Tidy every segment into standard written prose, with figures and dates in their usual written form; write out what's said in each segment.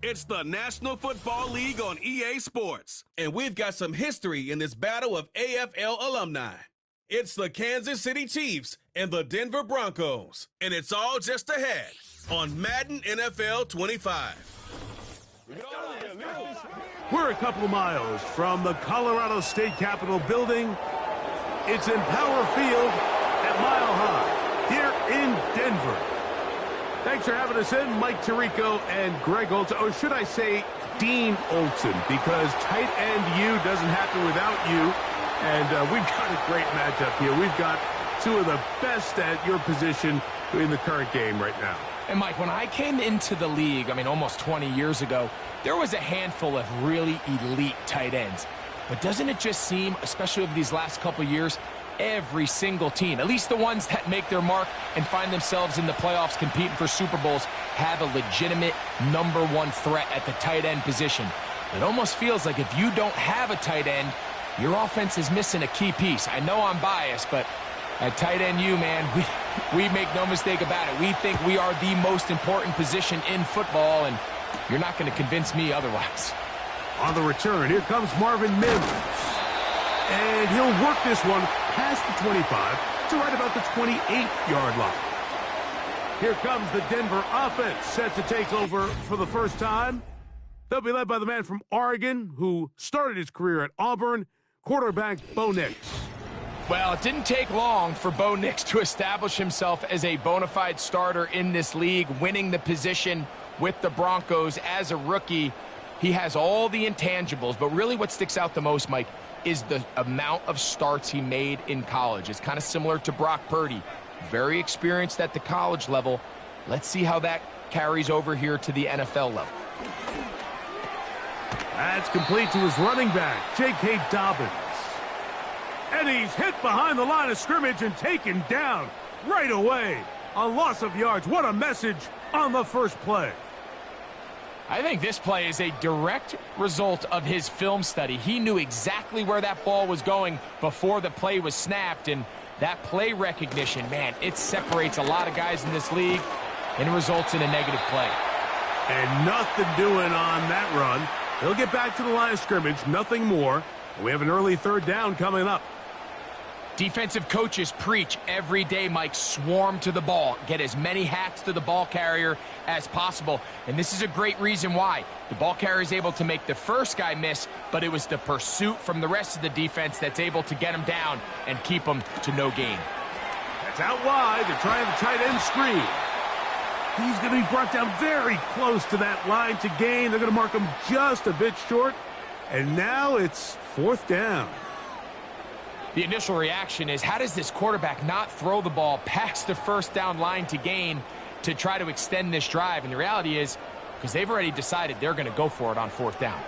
It's the National Football League on EA Sports, and we've got some history in this battle of AFL alumni. It's the Kansas City Chiefs and the Denver Broncos, and it's all just ahead on Madden NFL 25. We're a couple of miles from the Colorado State Capitol building. It's in Power Field at Mile High here in Denver. Thanks for having us in, Mike Tirico and Greg Olson, or should I say Dean Olson, because tight end U doesn't happen without you. And we've got a great matchup here. We've got two of the best at your position in the current game right now. And Mike, when I came into the league, almost 20 years ago, there was a handful of really elite tight ends. But doesn't it just seem, especially over these last couple of years, every single team, at least the ones that make their mark and find themselves in the playoffs competing for Super Bowls, have a legitimate #1 threat at the tight end position. It almost feels like if you don't have a tight end, your offense is missing a key piece. I know I'm biased, but at tight end U, man, we make no mistake about it. We think we are the most important position in football, and you're not going to convince me otherwise. On the return, here comes Marvin Mims. And he'll work this one past the 25 to right about the 28-yard line. Here comes the Denver offense, set to take over for the first time. They'll be led by the man from Oregon who started his career at Auburn, quarterback Bo Nix. Well, it didn't take long for Bo Nix to establish himself as a bona fide starter in this league, winning the position with the Broncos as a rookie. He has all the intangibles, but really what sticks out the most, Mike, is the amount of starts he made in college. It's kind of similar to Brock Purdy. Very experienced at the college level. Let's see how that carries over here to the NFL level. That's complete to his running back, J.K. Dobbins. And he's hit behind the line of scrimmage and taken down right away. A loss of yards. What a message on the first play. I think this play is a direct result of his film study. He knew exactly where that ball was going before the play was snapped, and that play recognition, man, it separates a lot of guys in this league and results in a negative play. And nothing doing on that run. He'll get back to the line of scrimmage, nothing more. We have an early third down coming up. Defensive coaches preach every day, Mike, swarm to the ball. Get as many hats to the ball carrier as possible. And this is a great reason why. The ball carrier is able to make the first guy miss, but it was the pursuit from the rest of the defense that's able to get him down and keep him to no gain. That's out wide. They're trying the tight end screen. He's going to be brought down very close to that line to gain. They're going to mark him just a bit short. And now it's fourth down. The initial reaction is, how does this quarterback not throw the ball past the first down line to gain to try to extend this drive? And the reality is, because they've already decided they're going to go for it on fourth down.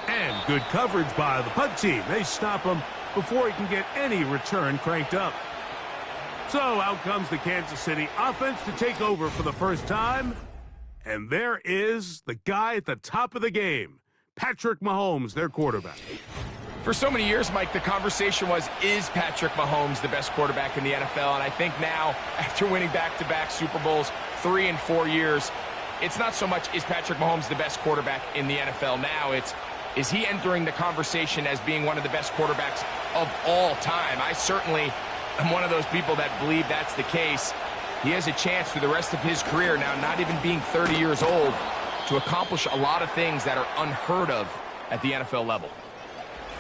And good coverage by the punt team. They stop him before he can get any return cranked up. So out comes the Kansas City offense to take over for the first time. And there is the guy at the top of the game, Patrick Mahomes, their quarterback. For so many years, Mike, the conversation was, is Patrick Mahomes the best quarterback in the NFL? And I think now, after winning back-to-back Super Bowls 3 and 4 years, it's not so much, is Patrick Mahomes the best quarterback in the NFL now? It's, is he entering the conversation as being one of the best quarterbacks of all time? I certainly am one of those people that believe that's the case. He has a chance for the rest of his career, now not even being 30 years old, to accomplish a lot of things that are unheard of at the NFL level.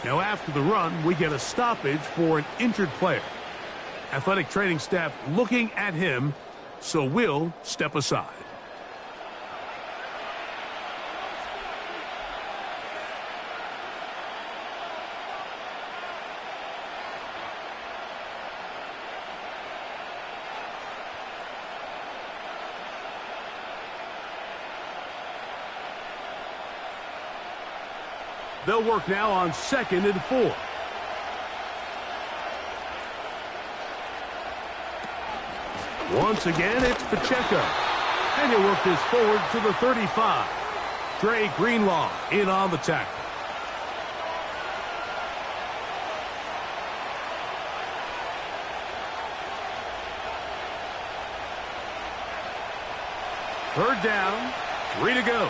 Now after the run, we get a stoppage for an injured player. Athletic training staff looking at him, so we'll step aside. They'll work now on 2nd and 4. Once again, it's Pacheco. And he'll work this forward to the 35. Dre Greenlaw in on the tackle. Third down, 3 to go.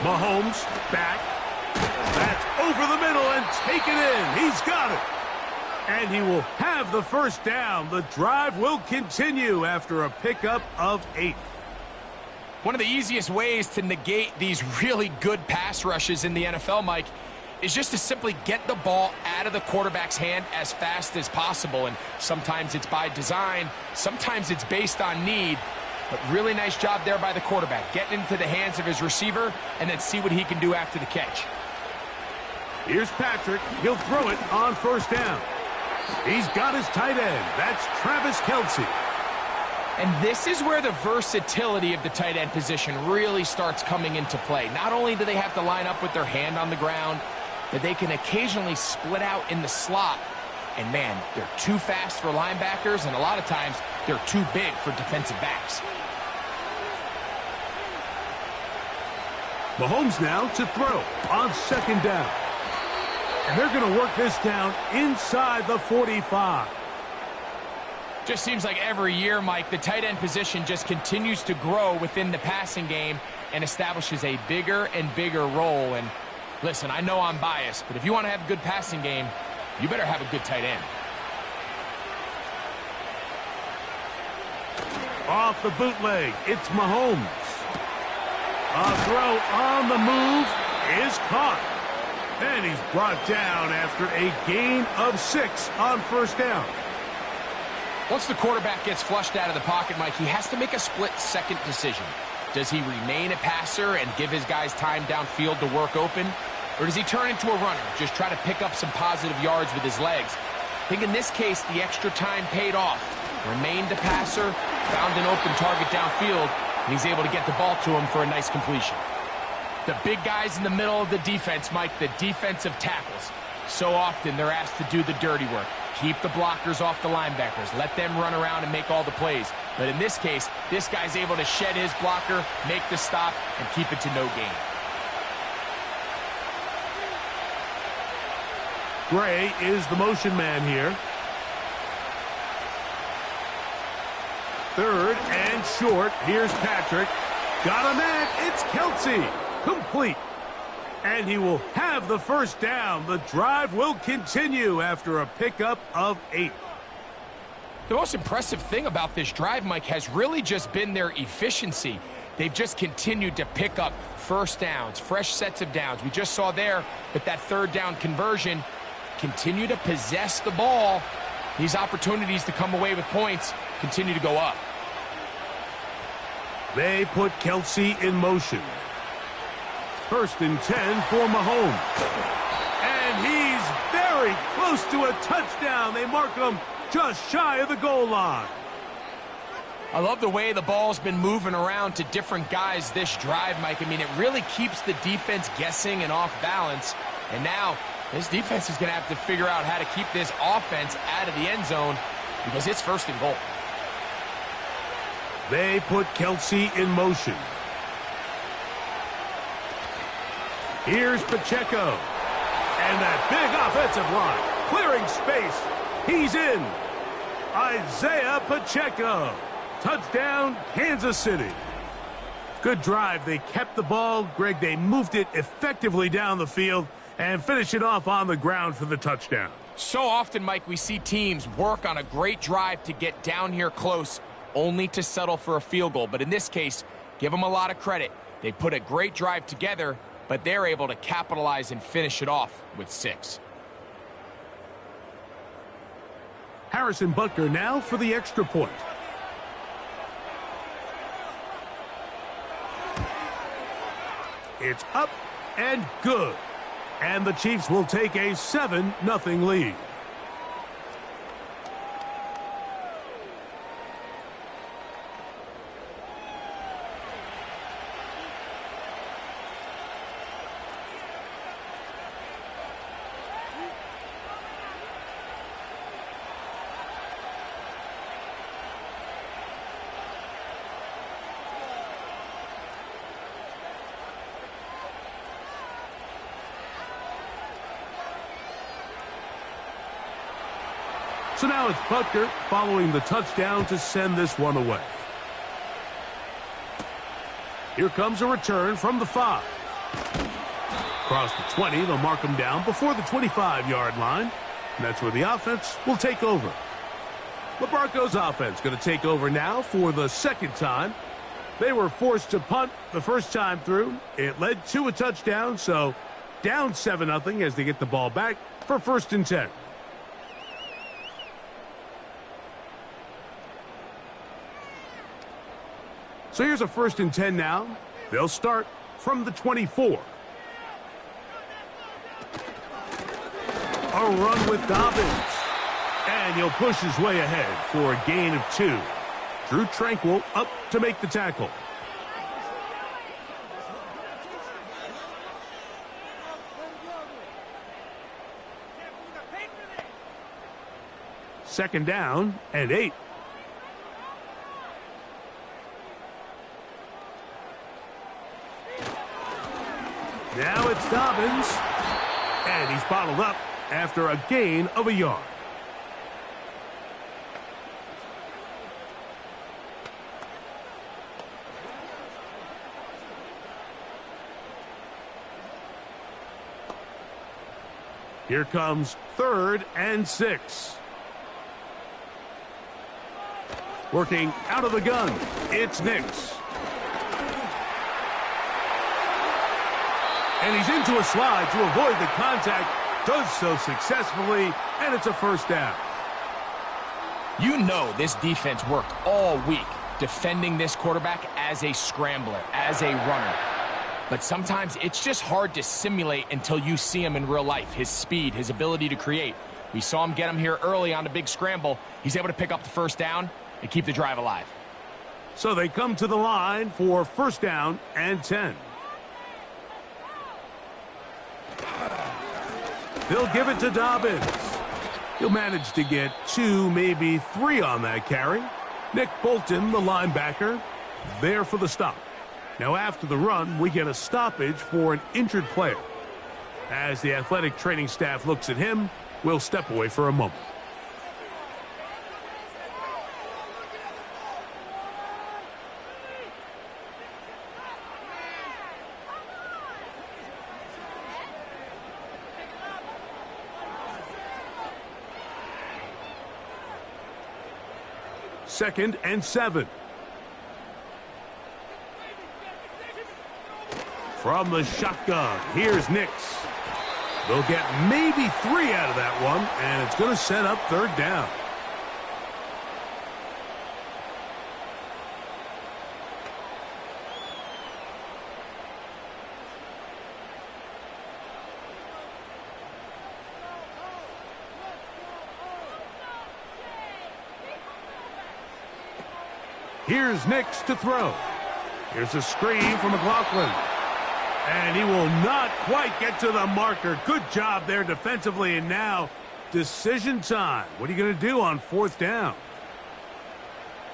Mahomes back. That's over the middle and taken in. He's got it. And he will have the first down. The drive will continue after a pickup of 8. One of the easiest ways to negate these really good pass rushes in the NFL, Mike, is just to simply get the ball out of the quarterback's hand as fast as possible. And sometimes it's by design, sometimes it's based on need. But really nice job there by the quarterback, getting into the hands of his receiver and then see what he can do after the catch. Here's Patrick. He'll throw it on first down. He's got his tight end. That's Travis Kelce. And this is where the versatility of the tight end position really starts coming into play. Not only do they have to line up with their hand on the ground, but they can occasionally split out in the slot. And man, they're too fast for linebackers, and a lot of times they're too big for defensive backs. Mahomes now to throw on second down. And they're going to work this down inside the 45. Just seems like every year, Mike, the tight end position just continues to grow within the passing game and establishes a bigger and bigger role. And listen, I know I'm biased, but if you want to have a good passing game, you better have a good tight end. Off the bootleg, it's Mahomes. A throw on the move is caught. And he's brought down after a gain of 6 on first down. Once the quarterback gets flushed out of the pocket, Mike, he has to make a split-second decision. Does he remain a passer and give his guys time downfield to work open? Or does he turn into a runner, just try to pick up some positive yards with his legs? I think in this case, the extra time paid off. Remained a passer, found an open target downfield, and he's able to get the ball to him for a nice completion. The big guys in the middle of the defense, Mike, the defensive tackles. So often they're asked to do the dirty work. Keep the blockers off the linebackers. Let them run around and make all the plays. But in this case, this guy's able to shed his blocker, make the stop, and keep it to no gain. Gray is the motion man here. Third and short. Here's Patrick. Got a man. It's Kelce. Complete. And he will have the first down. The drive will continue after a pickup of 8. The most impressive thing about this drive, Mike, has really just been their efficiency. They've just continued to pick up first downs, fresh sets of downs. We just saw there with that third down conversion, continue to possess the ball. These opportunities to come away with points continue to go up. They put Kelce in motion. First and 10 for Mahomes. And he's very close to a touchdown. They mark him just shy of the goal line. I love the way the ball's been moving around to different guys this drive, Mike. I mean, it really keeps the defense guessing and off balance. And now this defense is going to have to figure out how to keep this offense out of the end zone because it's first and goal. They put Kelce in motion. Here's Pacheco. And that big offensive line. Clearing space. He's in. Isaiah Pacheco. Touchdown, Kansas City. Good drive. They kept the ball. Greg, they moved it effectively down the field and finished it off on the ground for the touchdown. So often, Mike, we see teams work on a great drive to get down here close, only to settle for a field goal. But in this case, give them a lot of credit. They put a great drive together, but they're able to capitalize and finish it off with 6. Harrison Butker now for the extra point. It's up and good. And the Chiefs will take a 7-0 lead. So now it's Butker following the touchdown to send this one away. Here comes a return from the 5. Across the 20, they'll mark him down before the 25-yard line. And that's where the offense will take over. The Broncos offense going to take over now for the second time. They were forced to punt the first time through. It led to a touchdown, so down 7-0 as they get the ball back for 1st and 10. So here's a 1st and 10 now. They'll start from the 24. A run with Dobbins. And he'll push his way ahead for a gain of 2. Drew Tranquil up to make the tackle. Second down and 8. Now it's Dobbins. And he's bottled up after a gain of a yard. Here comes 3rd and 6. Working out of the gun, it's Nix. And he's into a slide to avoid the contact. Does so successfully, and it's a 1st down. You know this defense worked all week defending this quarterback as a scrambler, as a runner. But sometimes it's just hard to simulate until you see him in real life. His speed, his ability to create. We saw him get him here early on a big scramble. He's able to pick up the 1st down and keep the drive alive. So they come to the line for 1st down and 10. They'll give it to Dobbins. He'll manage to get 2, maybe 3 on that carry. Nick Bolton, the linebacker, there for the stop. Now after the run, we get a stoppage for an injured player. As the athletic training staff looks at him, we'll step away for a moment. Second and 7. From the shotgun, here's Nix. They'll get maybe 3 out of that one, and it's going to set up 3rd down. Here's Nix to throw. Here's a screen from McLaughlin. And he will not quite get to the marker. Good job there defensively. And now, decision time. What are you going to do on 4th down?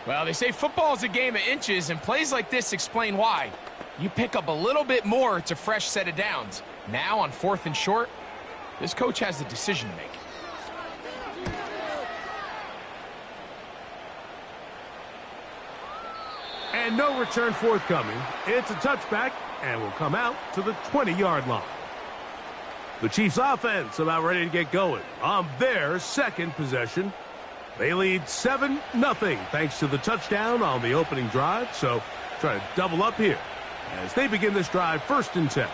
Well, they say football is a game of inches, and plays like this explain why. You pick up a little bit more, it's a fresh set of downs. Now on 4th and short, this coach has a decision to make. And no return forthcoming. It's a touchback, and will come out to the 20-yard line. The Chiefs offense about ready to get going on their 2nd possession. They lead 7-0 thanks to the touchdown on the opening drive. So try to double up here as they begin this drive 1st and 10.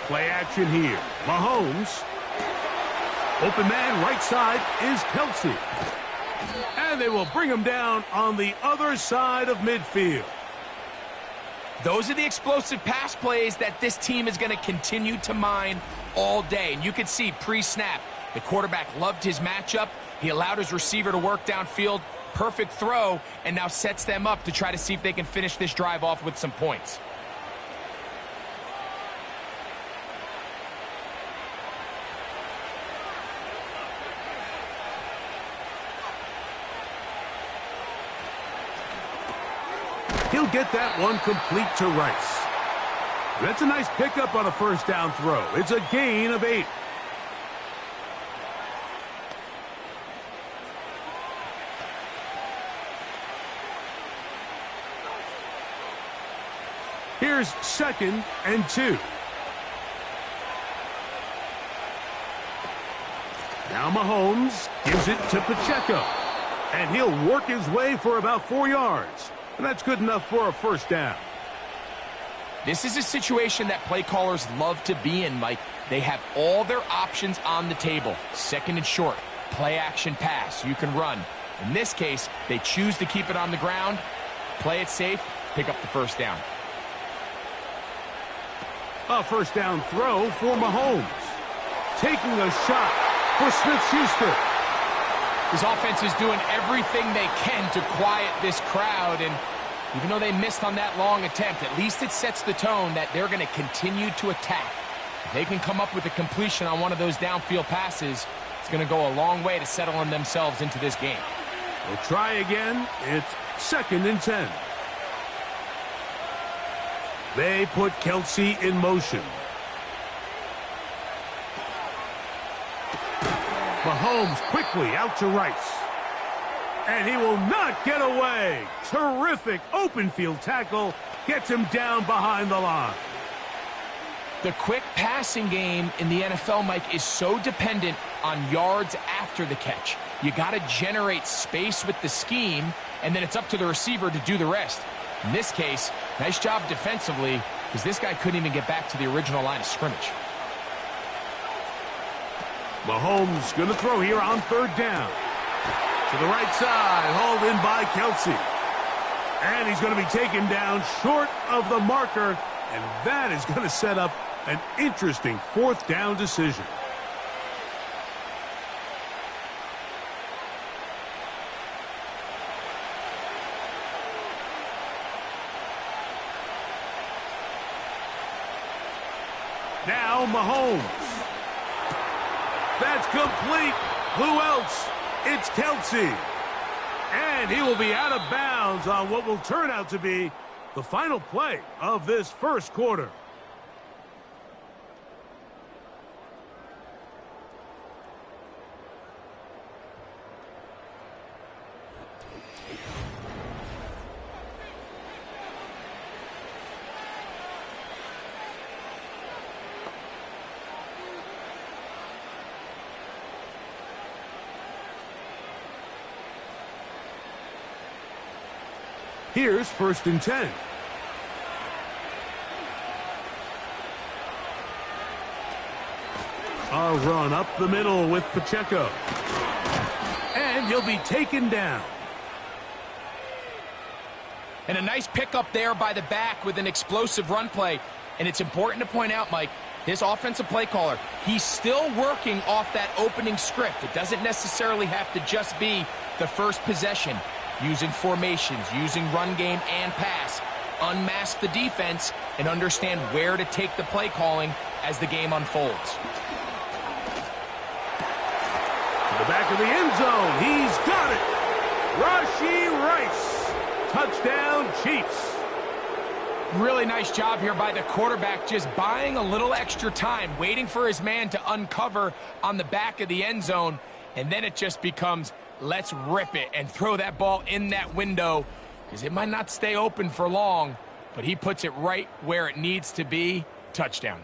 Play action here. Mahomes. Open man right side is Kelsey. And they will bring him down on the other side of midfield. Those are the explosive pass plays that this team is going to continue to mine all day. And you can see pre-snap, the quarterback loved his matchup. He allowed his receiver to work downfield. Perfect throw, and now sets them up to try to see if they can finish this drive off with some points. He'll get that one complete to Rice. That's a nice pickup on a first down throw. It's a gain of 8. Here's 2nd and 2. Now Mahomes gives it to Pacheco. And he'll work his way for about 4 yards. And that's good enough for a first down. This is a situation that play callers love to be in, Mike. They have all their options on the table. 2nd and short, play action pass, you can run. In this case, they choose to keep it on the ground, play it safe, pick up the first down. A first down throw for Mahomes. Taking a shot for Smith-Schuster. His offense is doing everything they can to quiet this crowd, and even though they missed on that long attempt, at least it sets the tone that they're going to continue to attack. If they can come up with a completion on one of those downfield passes, it's going to go a long way to settling themselves into this game. We'll try again. It's 2nd and 10. They put Kelsey in motion. Mahomes quickly out to Rice. And he will not get away. Terrific open field tackle. Gets him down behind the line. The quick passing game in the NFL, Mike, is so dependent on yards after the catch. You got to generate space with the scheme, and then it's up to the receiver to do the rest. In this case, nice job defensively, because this guy couldn't even get back to the original line of scrimmage. Mahomes going to throw here on 3rd down. To the right side, hauled in by Kelsey. And he's going to be taken down short of the marker, and that is going to set up an interesting 4th down decision. Now Mahomes. That's complete. Who else? It's Kelsey. And he will be out of bounds on what will turn out to be the final play of this first quarter. Here's 1st and 10. A run up the middle with Pacheco. And he'll be taken down. And a nice pickup there by the back with an explosive run play. And it's important to point out, Mike, this offensive play caller, he's still working off that opening script. It doesn't necessarily have to just be the first possession. Using formations, using run game and pass. Unmask the defense and understand where to take the play calling as the game unfolds. To the back of the end zone. He's got it. Rashee Rice. Touchdown, Chiefs. Really nice job here by the quarterback, just buying a little extra time, waiting for his man to uncover on the back of the end zone, and then it just becomes, let's rip it and throw that ball in that window, because it might not stay open for long, but he puts it right where it needs to be. Touchdown.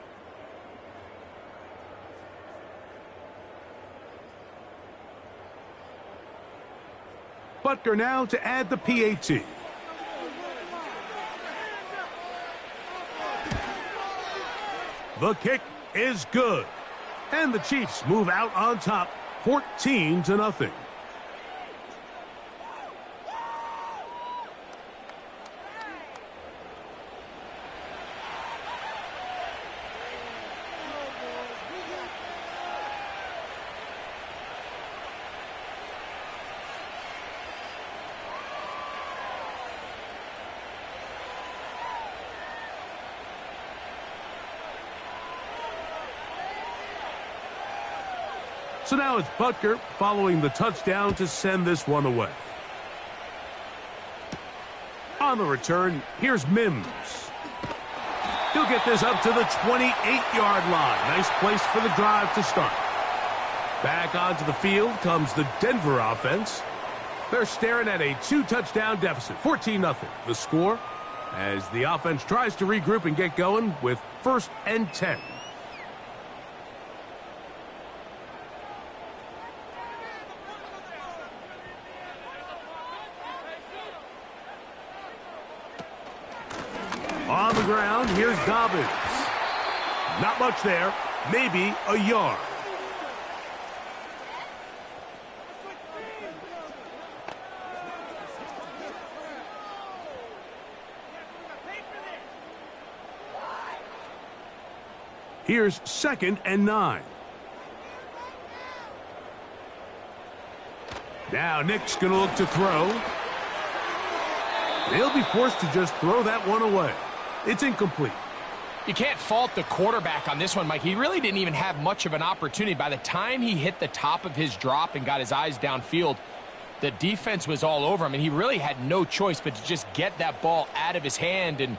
Butker now to add the PAT. The kick is good. And the Chiefs move out on top, 14-0. So now it's Butker following the touchdown to send this one away. On the return, here's Mims. He'll get this up to the 28-yard line. Nice place for the drive to start. Back onto the field comes the Denver offense. They're staring at a 2-touchdown deficit, 14-0. The score as the offense tries to regroup and get going with 1st and 10. On the ground, here's Dobbins. Not much there, maybe a yard. Here's 2nd and 9. Now Nick's going to look to throw. They'll be forced to just throw that one away. It's incomplete. You can't fault the quarterback on this one, Mike. He really didn't even have much of an opportunity. By the time he hit the top of his drop and got his eyes downfield, the defense was all over him, and he really had no choice but to just get that ball out of his hand and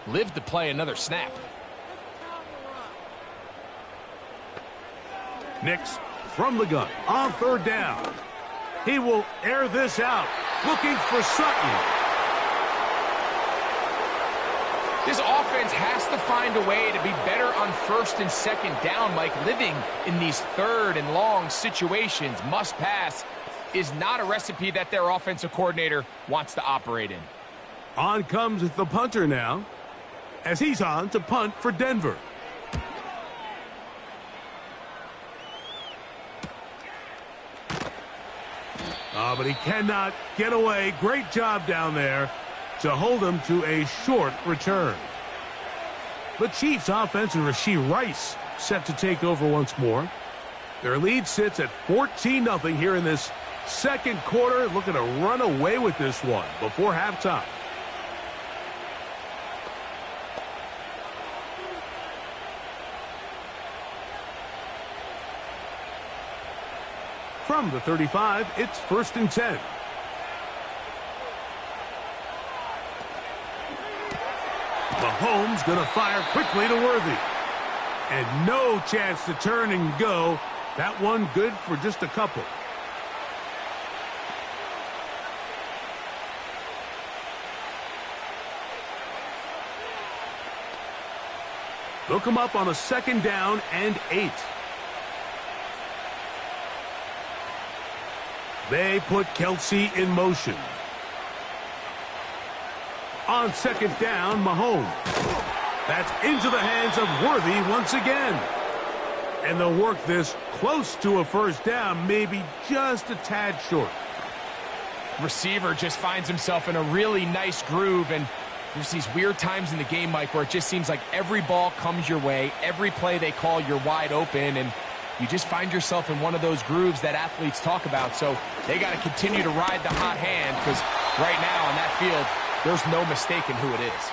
live to play another snap. Nix from the gun on 3rd down. He will air this out, looking for Sutton. This offense has to find a way to be better on 1st and 2nd down, Mike. Living in these 3rd and long situations, must pass, is not a recipe that their offensive coordinator wants to operate in. On comes the punter now, as he's on to punt for Denver. But he cannot get away. Great job down there to hold him to a short return. The Chiefs offense and Rashee Rice set to take over once more. Their lead sits at 14-0 here in this 2nd quarter. Looking to run away with this one before halftime. From the 35, it's 1st and 10. Mahomes going to fire quickly to Worthy. And no chance to turn and go. That one good for just a couple. They'll come up on a 2nd down and 8. They put Kelsey in motion. On 2nd down, Mahomes. That's into the hands of Worthy once again. And they'll work this close to a 1st down, maybe just a tad short. Receiver just finds himself in a really nice groove, and there's these weird times in the game, Mike, where it just seems like every ball comes your way, every play they call, you're wide open, and you just find yourself in one of those grooves that athletes talk about. So they got to continue to ride the hot hand, because right now on that field, there's no mistaking who it is.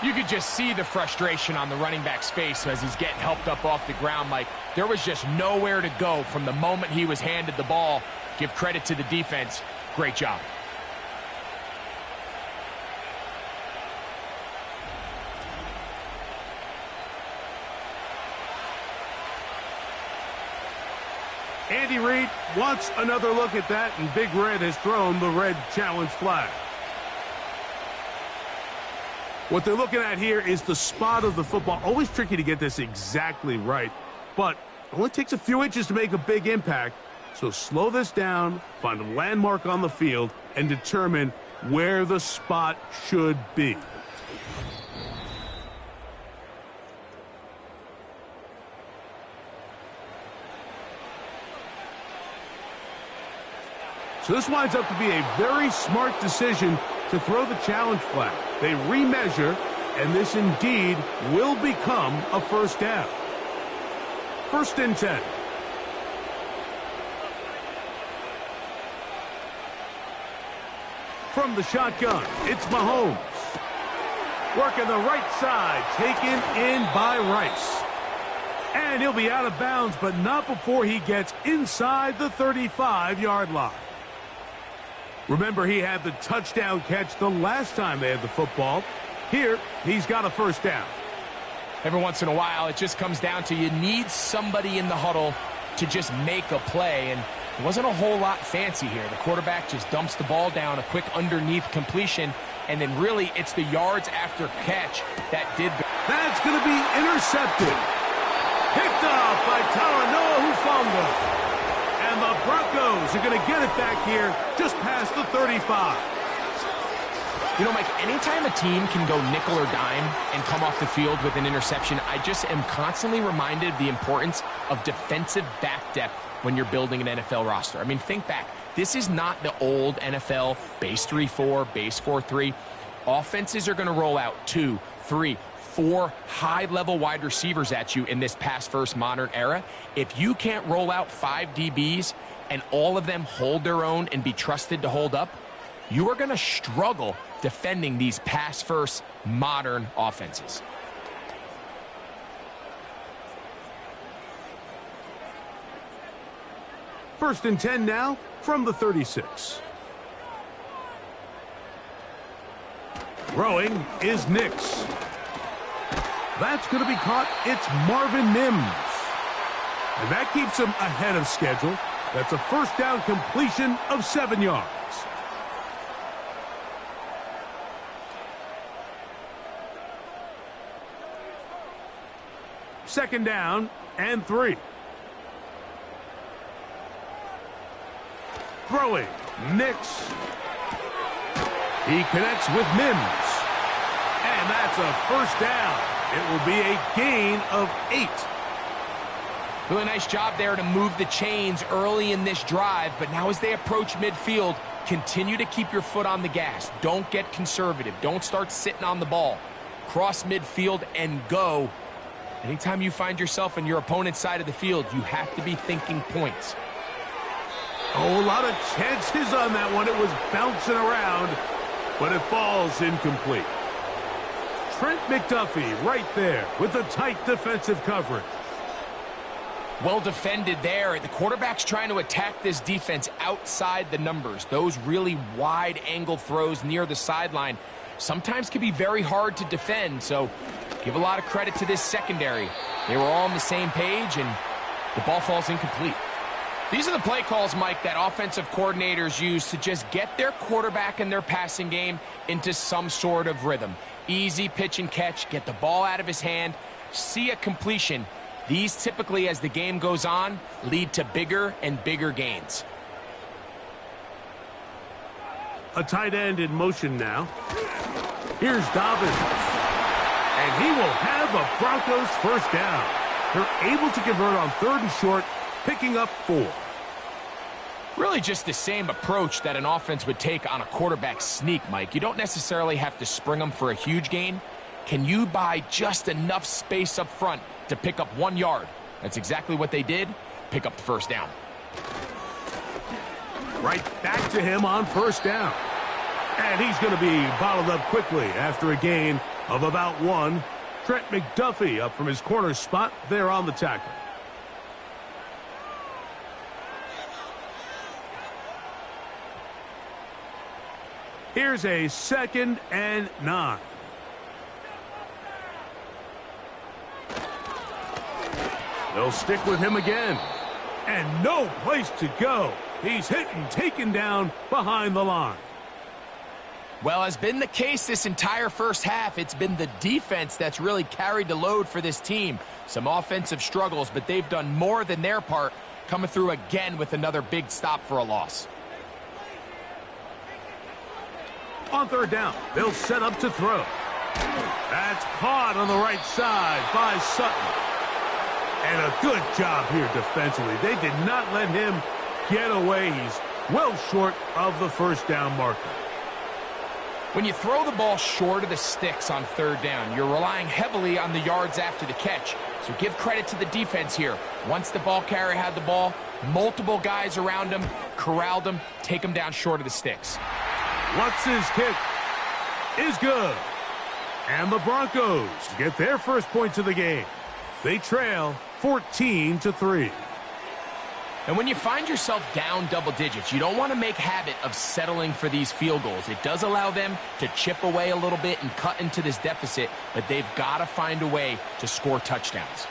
You could just see the frustration on the running back's face as he's getting helped up off the ground, Mike. There was just nowhere to go from the moment he was handed the ball. Give credit to the defense. Great job. Andy Reid wants another look at that, and Big Red has thrown the red challenge flag. What they're looking at here is the spot of the football. Always tricky to get this exactly right, but it only takes a few inches to make a big impact. So slow this down, find a landmark on the field, and determine where the spot should be. So this winds up to be a very smart decision to throw the challenge flag. They remeasure, and this indeed will become a 1st down. 1st and 10. From the shotgun, it's Mahomes. Working the right side, taken in by Rice. And he'll be out of bounds, but not before he gets inside the 35-yard line. Remember, he had the touchdown catch the last time they had the football. Here, he's got a first down. Every once in a while, it just comes down to you need somebody in the huddle to just make a play, and it wasn't a whole lot fancy here. The quarterback just dumps the ball down, a quick underneath completion, and then really it's the yards after catch that did the... That's going to be intercepted. Picked up by Talanoa Hufanga. And the Broncos are going to get it back here just past the 35. You know, Mike, anytime a team can go nickel or dime and come off the field with an interception, I just am constantly reminded of the importance of defensive back depth when you're building an NFL roster. I mean, think back. This is not the old NFL base 3-4, base 4-3. Offenses are going to roll out 2, 3, 4 high-level wide receivers at you in this pass-first modern era. If you can't roll out 5 DBs and all of them hold their own and be trusted to hold up, you are going to struggle defending these pass-first modern offenses. First and 10 now from the 36. Throwing is Nix. That's going to be caught. It's Marvin Mims. And that keeps him ahead of schedule. That's a first down completion of 7 yards. Second down and 3. Throwing, Nix. He connects with Mims. And that's a first down. It will be a gain of 8. Really nice job there to move the chains early in this drive, but now as they approach midfield, continue to keep your foot on the gas. Don't get conservative. Don't start sitting on the ball. Cross midfield and go. Anytime you find yourself on your opponent's side of the field, you have to be thinking points. Oh, a lot of chances on that one. It was bouncing around, but it falls incomplete. Trent McDuffie right there with the tight defensive coverage. Well defended there. The quarterback's trying to attack this defense outside the numbers. Those really wide angle throws near the sideline sometimes can be very hard to defend, so give a lot of credit to this secondary. They were all on the same page, and the ball falls incomplete. These are the play calls, Mike, that offensive coordinators use to just get their quarterback and their passing game into some sort of rhythm. Easy pitch and catch, get the ball out of his hand, see a completion. These typically, as the game goes on, lead to bigger and bigger gains. A tight end in motion now. Here's Dobbins. And he will have a Broncos first down. They're able to convert on 3rd and short, picking up 4. Really just the same approach that an offense would take on a quarterback sneak, Mike. You don't necessarily have to spring them for a huge gain. Can you buy just enough space up front to pick up 1 yard? That's exactly what they did. Pick up the first down. Right back to him on first down. And he's going to be bottled up quickly after a gain of about 1. Trent McDuffie up from his corner spot there on the tackle. Here's a 2nd and 9. They'll stick with him again. And no place to go. He's hit and taken down behind the line. Well, has been the case this entire first half. It's been the defense that's really carried the load for this team. Some offensive struggles, but they've done more than their part, coming through again with another big stop for a loss. On 3rd down, they'll set up to throw. That's caught on the right side by Sutton. And a good job here defensively. They did not let him get away. He's well short of the first down marker. When you throw the ball short of the sticks on 3rd down, you're relying heavily on the yards after the catch. So give credit to the defense here. Once the ball carrier had the ball, multiple guys around him, corralled him, take him down short of the sticks. Lutz's kick is good. And the Broncos get their first points of the game. They trail 14-3. And when you find yourself down double digits, you don't want to make habit of settling for these field goals. It does allow them to chip away a little bit and cut into this deficit, but they've got to find a way to score touchdowns.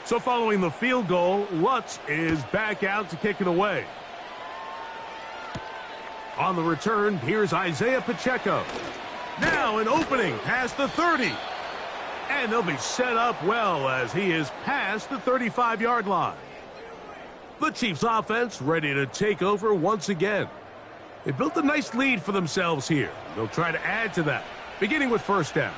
So following the field goal, Lutz is back out to kick it away. On the return, here's Isaiah Pacheco. Now an opening past the 30. And they'll be set up well as he is past the 35-yard line. The Chiefs offense ready to take over once again. They built a nice lead for themselves here. They'll try to add to that, beginning with first down.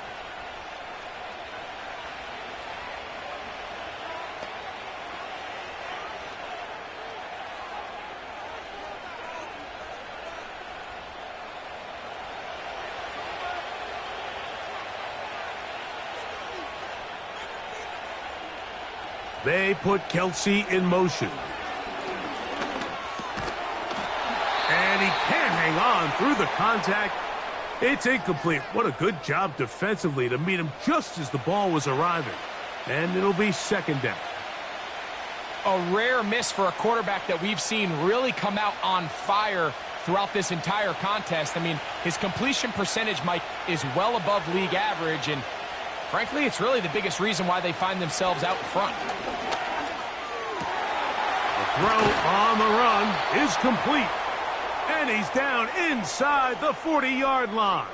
They put Kelsey in motion. And he can't hang on through the contact. It's incomplete. What a good job defensively to meet him just as the ball was arriving. And it'll be second down. A rare miss for a quarterback that we've seen really come out on fire throughout this entire contest. I mean, his completion percentage, Mike, is well above league average, and frankly, it's really the biggest reason why they find themselves out front. The throw on the run is complete. And he's down inside the 40-yard line.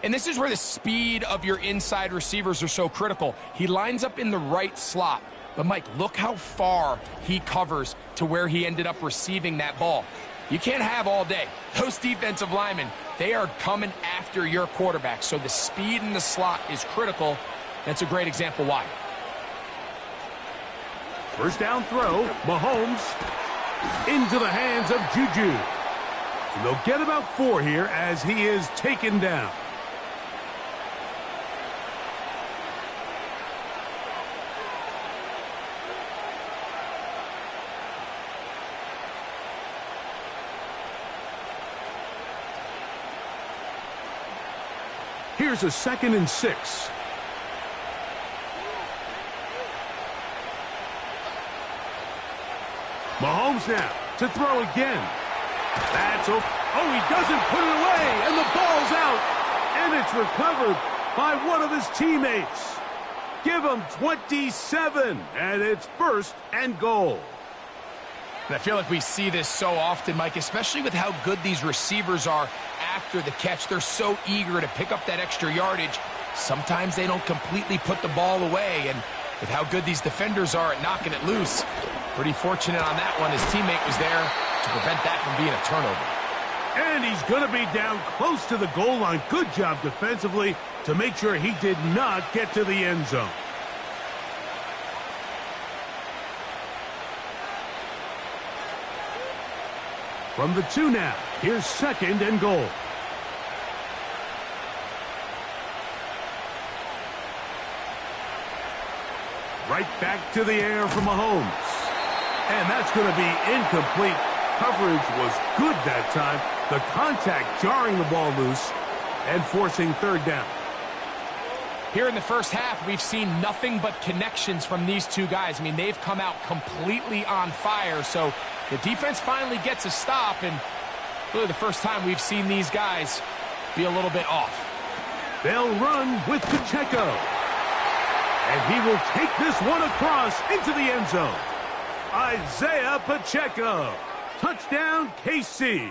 And this is where the speed of your inside receivers are so critical. He lines up in the right slot. But, Mike, look how far he covers to where he ended up receiving that ball. You can't have all day. Those defensive linemen, they are coming after your quarterback. So the speed in the slot is critical. That's a great example why. First down throw, Mahomes into the hands of Juju. And they'll get about 4 here as he is taken down. Here's a 2nd and 6. Mahomes now to throw again. That's open. Oh, he doesn't put it away, and the ball's out. And it's recovered by one of his teammates. Give him 27, and it's 1st and goal. And I feel like we see this so often, Mike, especially with how good these receivers are after the catch. They're so eager to pick up that extra yardage. Sometimes they don't completely put the ball away, and with how good these defenders are at knocking it loose, pretty fortunate on that one. His teammate was there to prevent that from being a turnover. And he's going to be down close to the goal line. Good job defensively to make sure he did not get to the end zone. From the 2 now, here's 2nd and goal. Right back to the air for Mahomes. And that's going to be incomplete. Coverage was good that time. The contact jarring the ball loose and forcing 3rd down. Here in the first half, we've seen nothing but connections from these two guys. I mean, they've come out completely on fire. So the defense finally gets a stop, and really the first time we've seen these guys be a little bit off. They'll run with Pacheco. And he will take this one across into the end zone. Isaiah Pacheco. Touchdown, KC.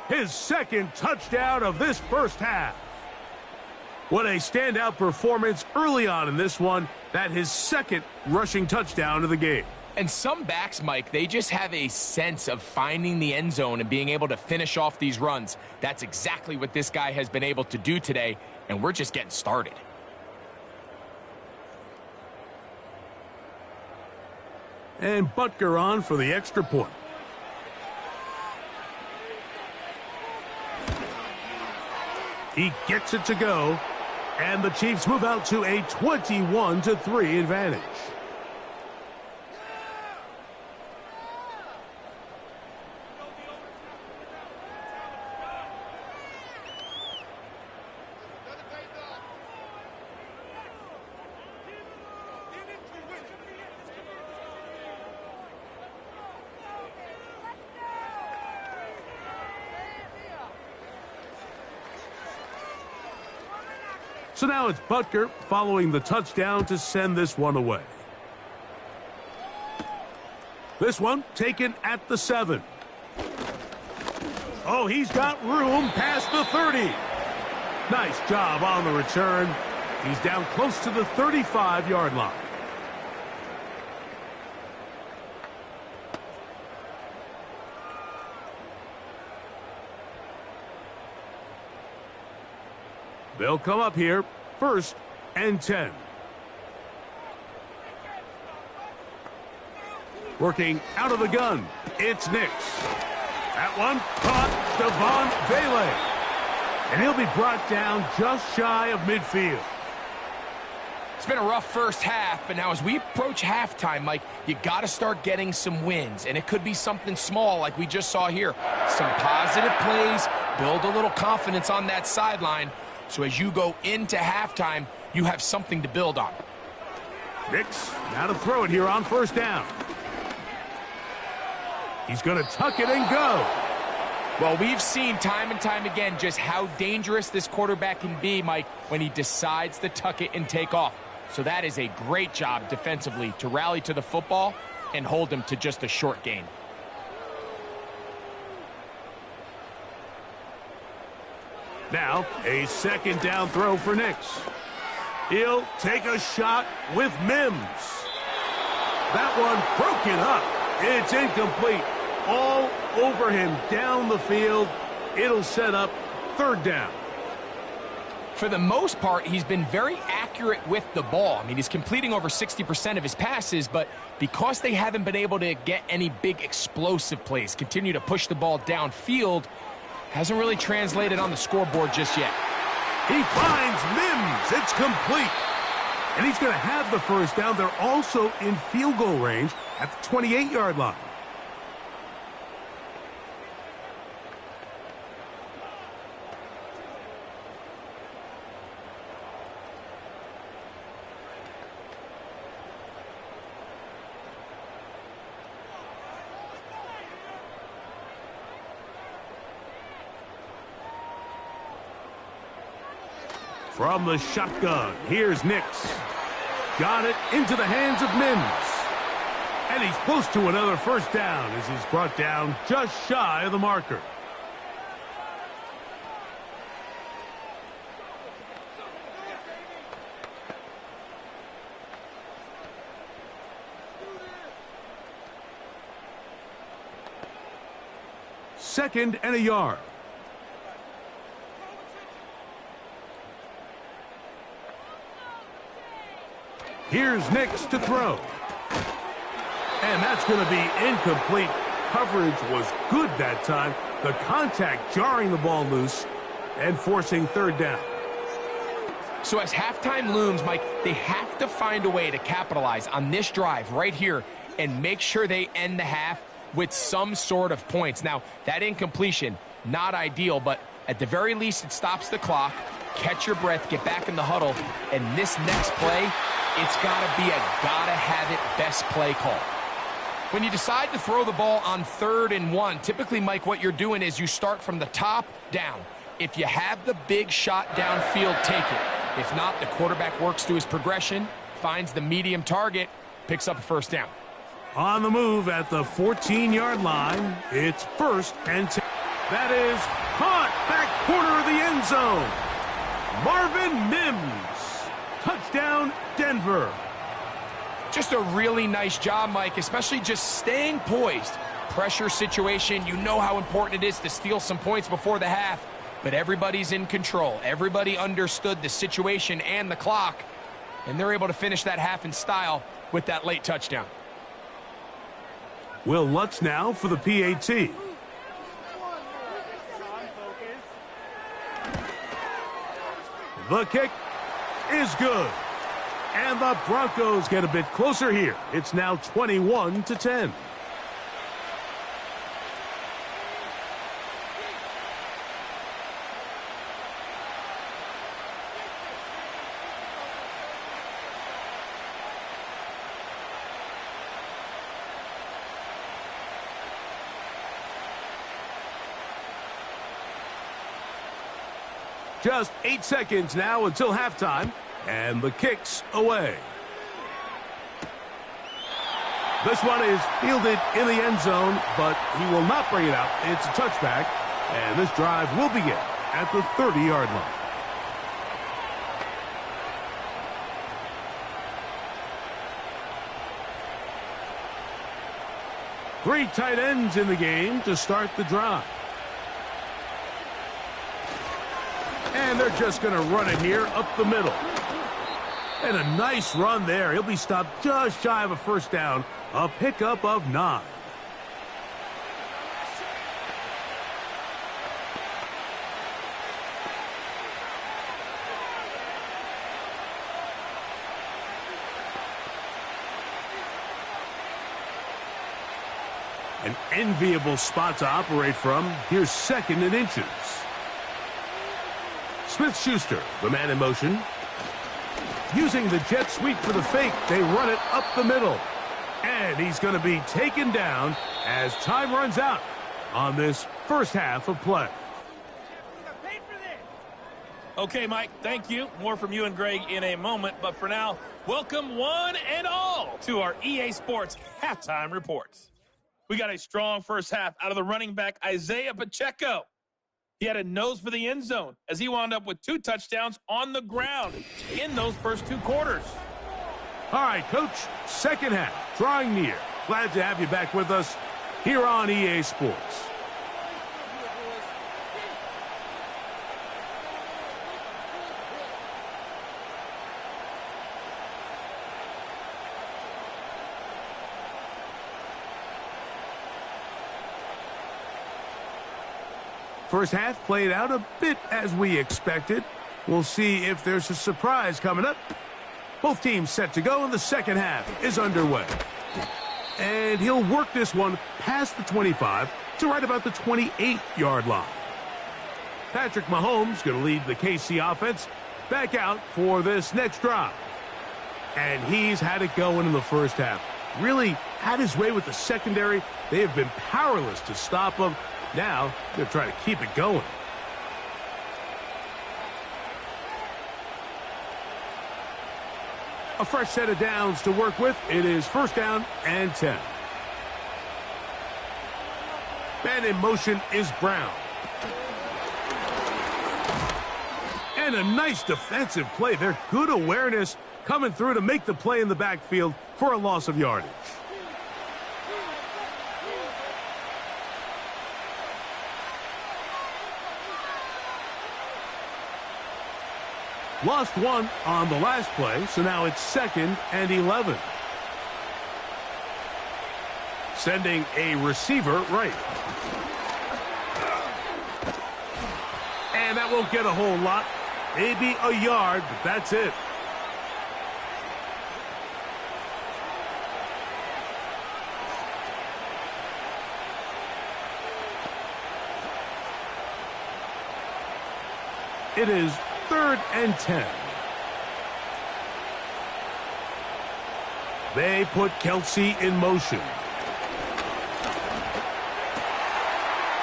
His 2nd touchdown of this first half. What a standout performance early on in this one. That his 2nd rushing touchdown of the game. And some backs, Mike, they just have a sense of finding the end zone and being able to finish off these runs. That's exactly what this guy has been able to do today, and we're just getting started. And Butker on for the extra point. He gets it to go, and the Chiefs move out to a 21-3 advantage. So now it's Butker following the touchdown to send this one away. This one taken at the 7. Oh, he's got room past the 30. Nice job on the return. He's down close to the 35-yard line. They'll come up here, 1st and 10. Working out of the gun, it's Nix. That one caught Devon Vele. And he'll be brought down just shy of midfield. It's been a rough first half, but now as we approach halftime, Mike, you got to start getting some wins. And it could be something small like we just saw here. Some positive plays, build a little confidence on that sideline. So as you go into halftime, you have something to build on. Nix, now to throw it here on 1st down. He's going to tuck it and go. Well, we've seen time and time again just how dangerous this quarterback can be, Mike, when he decides to tuck it and take off. So that is a great job defensively to rally to the football and hold him to just a short gain. Now, a 2nd down throw for Nix. He'll take a shot with Mims. That one broken up. It's incomplete. All over him down the field. It'll set up 3rd down. For the most part, he's been very accurate with the ball. I mean, he's completing over 60% of his passes, but because they haven't been able to get any big explosive plays, continue to push the ball downfield, hasn't really translated on the scoreboard just yet. He finds Mims. It's complete. And he's going to have the 1st down. They're also in field goal range at the 28-yard line. From the shotgun, here's Nix. Got it into the hands of Mims. And he's close to another 1st down as he's brought down just shy of the marker. Second and a yard. Here's Nix to throw. And that's going to be incomplete. Coverage was good that time. The contact jarring the ball loose and forcing 3rd down. So as halftime looms, Mike, they have to find a way to capitalize on this drive right here and make sure they end the half with some sort of points. Now, that incompletion, not ideal, but at the very least it stops the clock. Catch your breath, get back in the huddle, and this next play, it's got to be a gotta-have-it best play call. When you decide to throw the ball on 3rd and 1, typically, Mike, what you're doing is you start from the top down. If you have the big shot downfield, take it. If not, the quarterback works through his progression, finds the medium target, picks up a 1st down. On the move at the 14-yard line, it's 1st and 10. That is caught back corner of the end zone. Marvin Mims. Touchdown, Denver. Just a really nice job, Mike, especially just staying poised. Pressure situation, you know how important it is to steal some points before the half, but everybody's in control. Everybody understood the situation and the clock, and they're able to finish that half in style with that late touchdown. Will Lutz now for the PAT. The kick is good. And the Broncos get a bit closer here. It's now 21-10. Just 8 seconds now until halftime, and the kick's away. This one is fielded in the end zone, but he will not bring it out. It's a touchback, and this drive will begin at the 30-yard line. Three tight ends in the game to start the drive. And they're just going to run it here up the middle. And a nice run there. He'll be stopped just shy of a first down. A pickup of 9. An enviable spot to operate from. Here's 2nd and inches. Smith-Schuster, the man in motion. Using the jet sweep for the fake, they run it up the middle. And he's going to be taken down as time runs out on this first half of play. Okay, Mike, thank you. More from you and Greg in a moment. But for now, welcome one and all to our EA Sports Halftime Reports. We got a strong first half out of the running back, Isaiah Pacheco. He had a nose for the end zone as he wound up with 2 touchdowns on the ground in those first 2 quarters. All right, Coach, second half, drawing near. Glad to have you back with us here on EA Sports. First half played out a bit as we expected. We'll see if there's a surprise coming up. Both teams set to go, and the second half is underway. And he'll work this one past the 25 to right about the 28-yard line. Patrick Mahomes going to lead the KC offense back out for this next drive. And he's had it going in the first half. Really had his way with the secondary. They have been powerless to stop him. Now they're trying to keep it going. A fresh set of downs to work with. It is first down and 10. Man in motion is Brown. And a nice defensive play. They're good awareness coming through to make the play in the backfield for a loss of yardage. Lost one on the last play, so now it's 2nd and 11. Sending a receiver right. And that won't get a whole lot. Maybe a yard, but that's it. It is 3rd and 10. They put Kelsey in motion.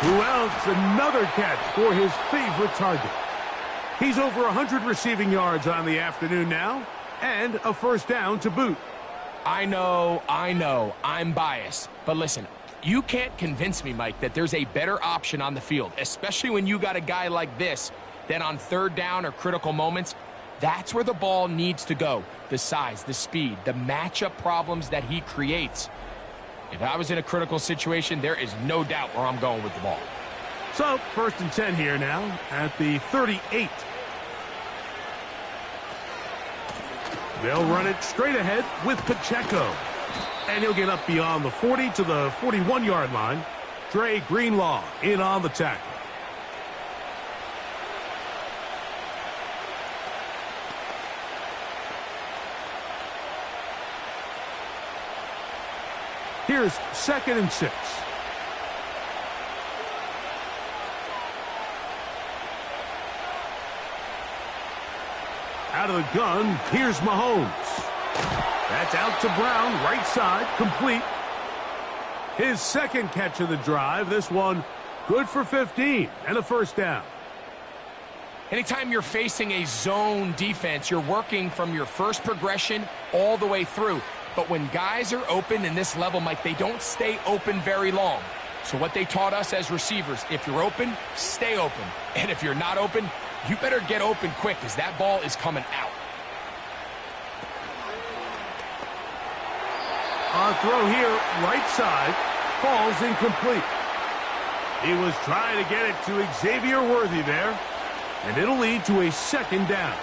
Who else? Another catch for his favorite target. He's over 100 receiving yards on the afternoon now, and a first down to boot. I know, I'm biased. But listen, you can't convince me, Mike, that there's a better option on the field, especially when you got a guy like this. Then on 3rd down or critical moments, that's where the ball needs to go. The size, the speed, the matchup problems that he creates. If I was in a critical situation, there is no doubt where I'm going with the ball. So, 1st and 10 here now at the 38. They'll run it straight ahead with Pacheco. And he'll get up beyond the 40 to the 41-yard line. Dre Greenlaw in on the tackle. Here's 2nd and 6. Out of the gun, here's Mahomes. That's out to Brown, right side, complete. His 2nd catch of the drive. This one good for 15 and a first down. Anytime you're facing a zone defense, you're working from your first progression all the way through. But when guys are open in this level, Mike, they don't stay open very long. So what they taught us as receivers, if you're open, stay open. And if you're not open, you better get open quick because that ball is coming out. On throw here, right side, falls incomplete. He was trying to get it to Xavier Worthy there, and it'll lead to a second down.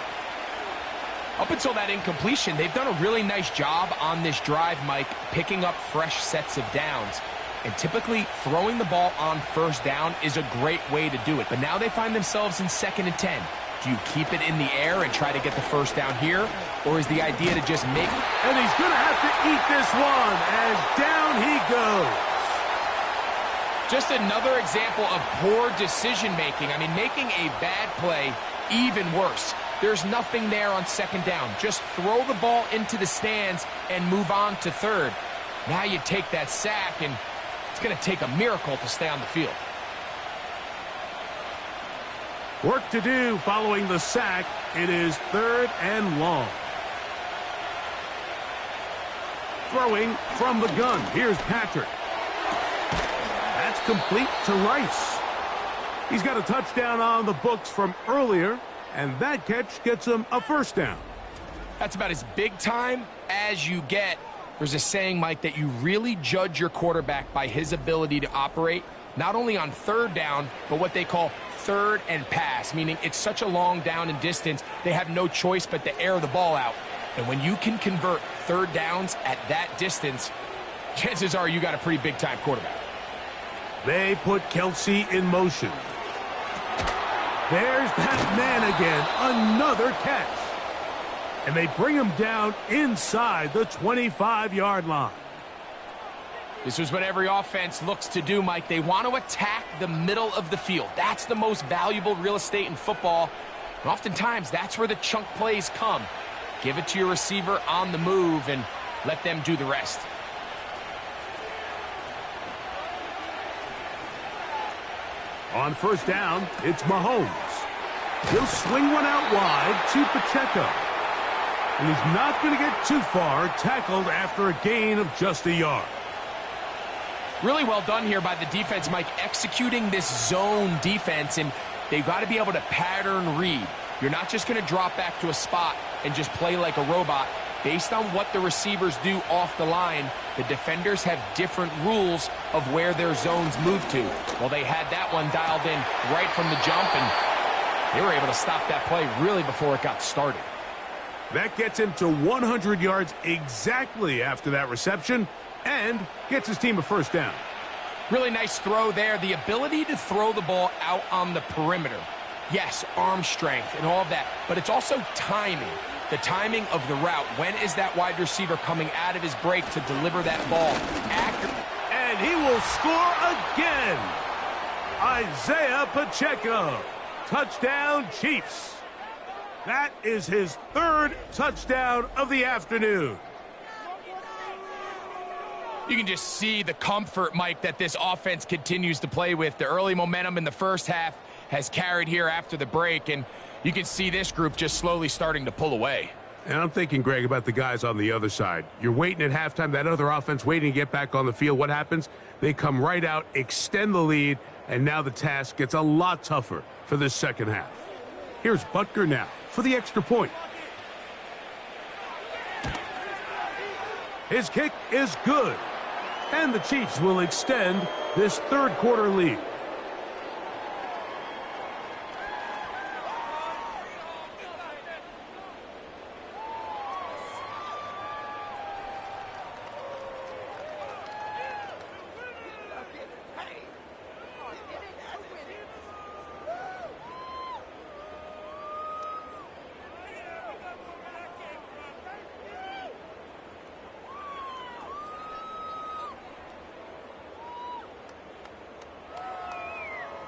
Up until that incompletion, they've done a really nice job on this drive, Mike, picking up fresh sets of downs. And typically, throwing the ball on first down is a great way to do it. But now they find themselves in 2nd and 10. Do you keep it in the air and try to get the first down here? Or is the idea to just make... And he's going to have to eat this one, and down he goes. Just another example of poor decision-making. I mean, making a bad play even worse. There's nothing there on 2nd down. Just throw the ball into the stands and move on to 3rd. Now you take that sack, and it's going to take a miracle to stay on the field. Work to do following the sack. It is 3rd and long. Throwing from the gun. Here's Patrick. That's complete to Rice. He's got a touchdown on the books from earlier, and that catch gets him a first down. That's about as big time as you get. There's a saying, Mike, that you really judge your quarterback by his ability to operate, not only on 3rd down, but what they call 3rd and pass, meaning it's such a long down and distance, they have no choice but to air the ball out. And when you can convert 3rd downs at that distance, chances are you got a pretty big-time quarterback. They put Kelsey in motion. There's that man again, another catch. And they bring him down inside the 25-yard line. This is what every offense looks to do, Mike. They want to attack the middle of the field. That's the most valuable real estate in football. And oftentimes, that's where the chunk plays come. Give it to your receiver on the move and let them do the rest. On 1st down, it's Mahomes. He'll swing one out wide to Pacheco. And he's not going to get too far, tackled after a gain of just a yard. Really well done here by the defense, Mike, executing this zone defense, and they've got to be able to pattern read. You're not just going to drop back to a spot and just play like a robot. Based on what the receivers do off the line, the defenders have different rules of where their zones move to. Well, they had that one dialed in right from the jump, and they were able to stop that play really before it got started. That gets him to 100 yards exactly after that reception and gets his team a first down. Really nice throw there. The ability to throw the ball out on the perimeter. Yes, arm strength and all of that, but it's also timing. The timing of the route. When is that wide receiver coming out of his break to deliver that ball accurately? And he will score again. Isaiah Pacheco. Touchdown, Chiefs. That is his 3rd touchdown of the afternoon. You can just see the comfort, Mike, that this offense continues to play with. The early momentum in the first half has carried here after the break, and you can see this group just slowly starting to pull away. And I'm thinking, Greg, about the guys on the other side. You're waiting at halftime, that other offense waiting to get back on the field. What happens? They come right out, extend the lead, and now the task gets a lot tougher for this second half. Here's Butker now for the extra point. His kick is good. And the Chiefs will extend this 3rd quarter lead.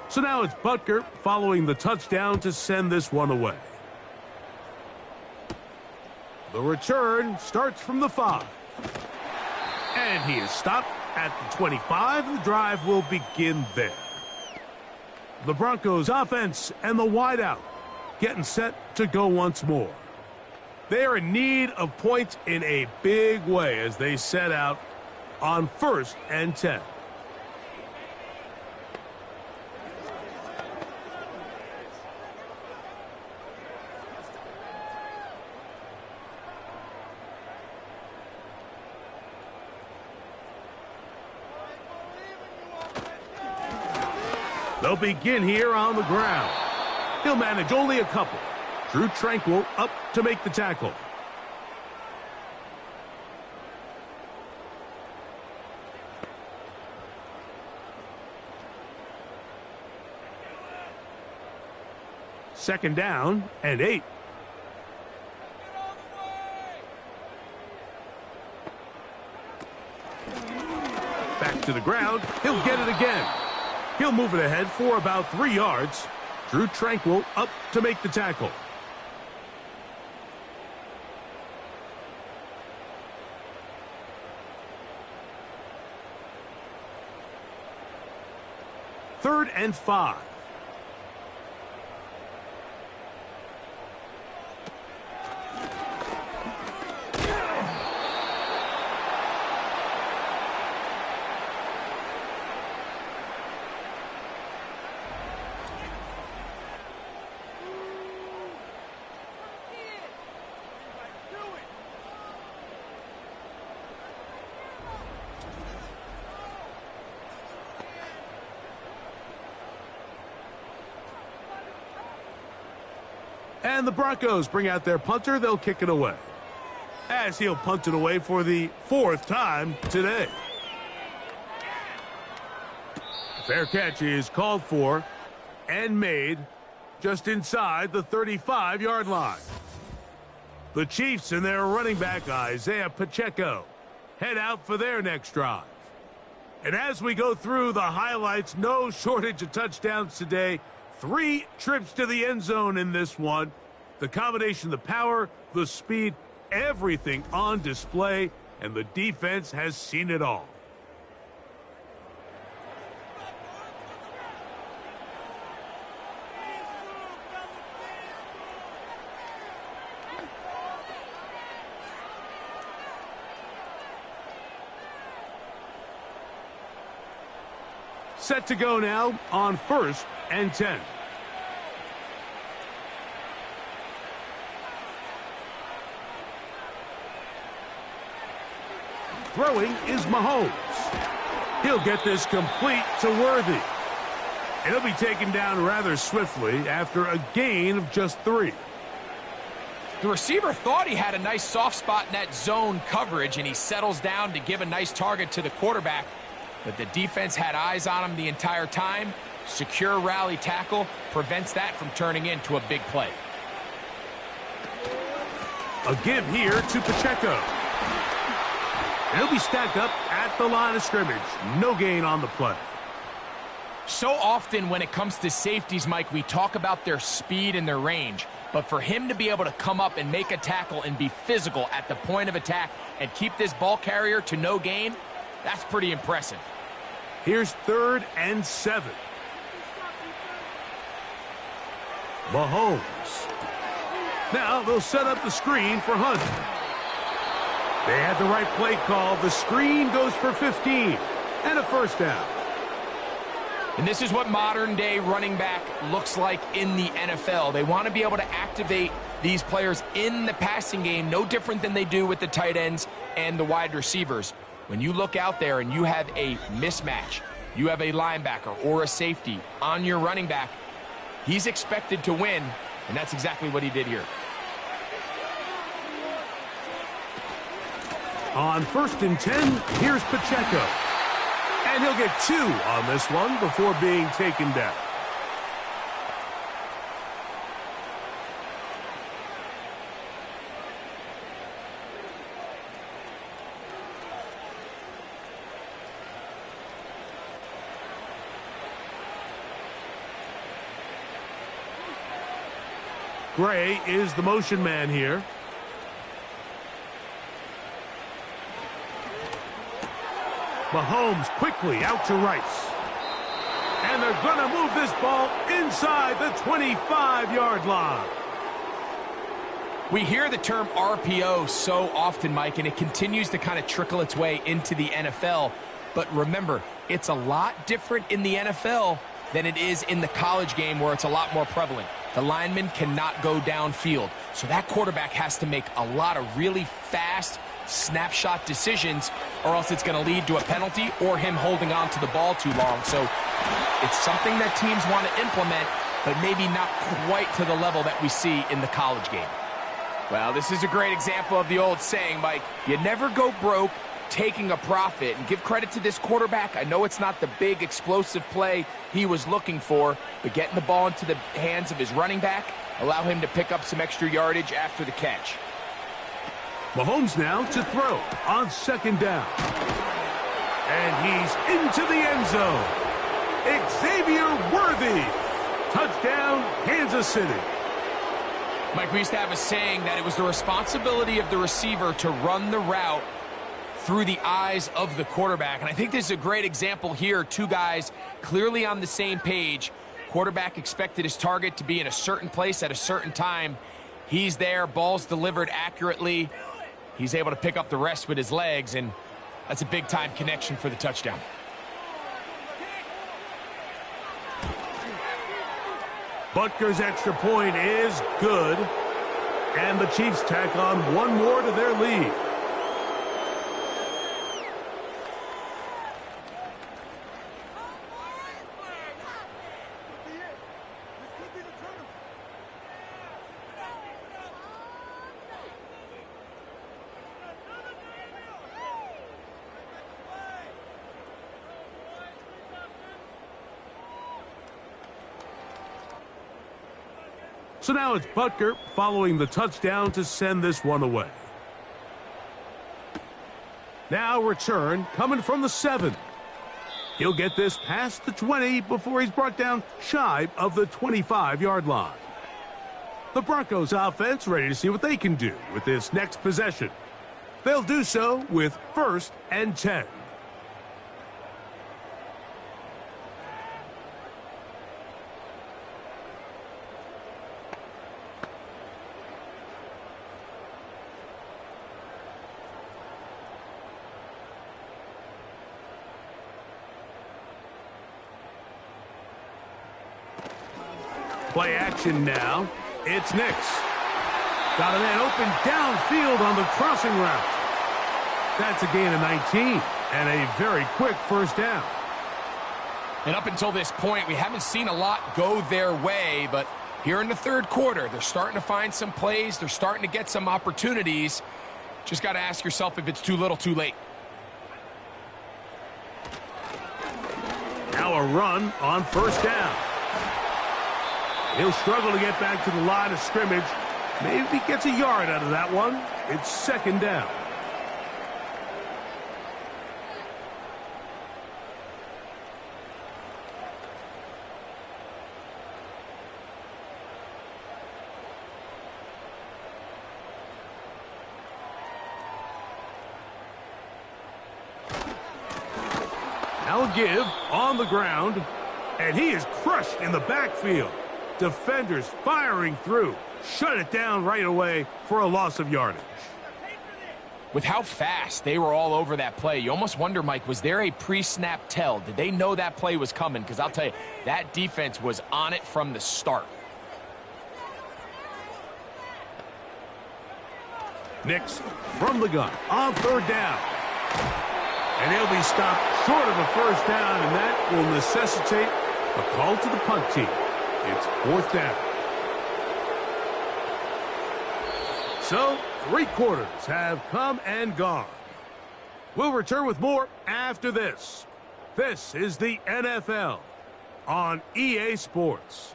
So now it's Butker following the touchdown to send this one away. The return starts from the 5. And he is stopped at the 25. The drive will begin there. The Broncos offense and the wideout. getting set to go once more. They are in need of points in a big way as they set out on 1st and 10. They'll begin here on the ground. He'll manage only a couple. Drew Tranquil up to make the tackle. Second down and 8. Back to the ground. He'll get it again. He'll move it ahead for about 3 yards. Drew Tranquil up to make the tackle. Third and 5. And the Broncos bring out their punter. They'll kick it away, as he'll punt it away for the 4th time today. Fair catch is called for and made just inside the 35-yard line. The Chiefs and their running back Isaiah Pacheco head out for their next drive. And as we go through the highlights, no shortage of touchdowns today. 3 trips to the end zone in this one. The combination, the power, the speed, everything on display, and the defense has seen it all. Set to go now on 1st and 10. Throwing is Mahomes. He'll get this complete to Worthy. And he'll be taken down rather swiftly after a gain of just 3. The receiver thought he had a nice soft spot in that zone coverage, and he settles down to give a nice target to the quarterback. But the defense had eyes on him the entire time. Secure rally tackle prevents that from turning into a big play. A give here to Pacheco. And he'll be stacked up at the line of scrimmage. No gain on the play. So often when it comes to safeties, Mike, we talk about their speed and their range. But for him to be able to come up and make a tackle and be physical at the point of attack and keep this ball carrier to no gain, that's pretty impressive. Here's 3rd and 7. Mahomes. Now they'll set up the screen for Hunt. They had the right play call. The screen goes for 15 and a 1st down. And this is what modern-day running back looks like in the NFL. They want to be able to activate these players in the passing game, no different than they do with the tight ends and the wide receivers. When you look out there and you have a mismatch, you have a linebacker or a safety on your running back, he's expected to win, and that's exactly what he did here. On 1st and 10, here's Pacheco. And he'll get 2 on this one before being taken down. Gray is the motion man here. Mahomes quickly out to Rice. And they're going to move this ball inside the 25-yard line. We hear the term RPO so often, Mike, and it continues to kind of trickle its way into the NFL. But remember, it's a lot different in the NFL than it is in the college game where it's a lot more prevalent. The lineman cannot go downfield. So that quarterback has to make a lot of really fast snapshot decisions, or else it's going to lead to a penalty or him holding on to the ball too long. So it's something that teams want to implement, but maybe not quite to the level that we see in the college game. Well, this is a great example of the old saying, Mike, you never go broke taking a profit. And give credit to this quarterback. I know it's not the big explosive play he was looking for, but getting the ball into the hands of his running back, allow him to pick up some extra yardage after the catch. Mahomes now to throw on second down. And he's into the end zone. Xavier Worthy. Touchdown, Kansas City. Mike, we used to have a saying that it was the responsibility of the receiver to run the route through the eyes of the quarterback. And I think this is a great example here. Two guys clearly on the same page. Quarterback expected his target to be in a certain place at a certain time. He's there, ball's delivered accurately. He's able to pick up the rest with his legs, and that's a big-time connection for the touchdown. Butker's extra point is good. And the Chiefs tack on one more to their lead. So now it's Butker following the touchdown to send this one away. Now return coming from the 7. He'll get this past the 20 before he's brought down shy of the 25-yard line. The Broncos offense ready to see what they can do with this next possession. They'll do so with 1st and 10. Play action now. It's Nix. Got a man open downfield on the crossing route. That's a gain of 19 and a very quick first down. And up until this point, we haven't seen a lot go their way, but here in the third quarter, they're starting to find some plays. They're starting to get some opportunities. Just got to ask yourself if it's too little, too late. Now a run on 1st down. He'll struggle to get back to the line of scrimmage. Maybe he gets a yard out of that one. It's 2nd down. Now a give on the ground, and he is crushed in the backfield. Defenders firing through. Shut it down right away for a loss of yardage. With how fast they were all over that play, you almost wonder, Mike, was there a pre-snap tell? Did they know that play was coming? Because I'll tell you, that defense was on it from the start. Nix from the gun on 3rd down. And he'll be stopped short of a first down, and that will necessitate a call to the punt team. It's 4th down. So, 3 quarters have come and gone. We'll return with more after this. This is the NFL on EA Sports.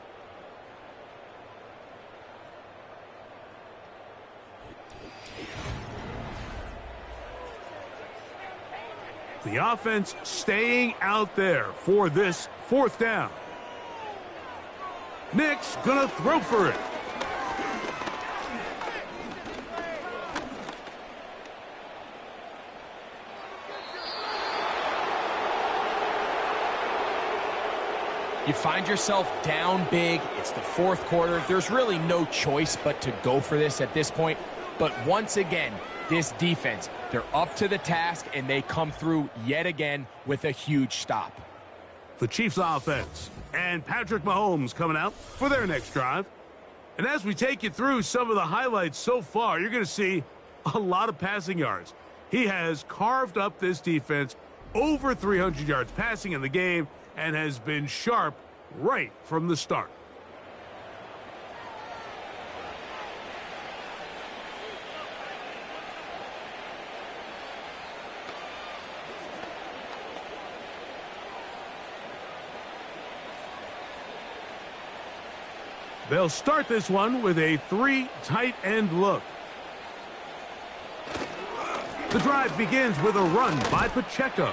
The offense staying out there for this 4th down. Nix gonna throw for it. You find yourself down big. It's the fourth quarter. There's really no choice but to go for this at this point. But once again, this defense, they're up to the task, and they come through yet again with a huge stop. The Chiefs offense and Patrick Mahomes coming out for their next drive. And as we take you through some of the highlights so far, you're going to see a lot of passing yards. He has carved up this defense over 300 yards passing in the game and has been sharp right from the start. They'll start this one with a 3 tight end look. The drive begins with a run by Pacheco.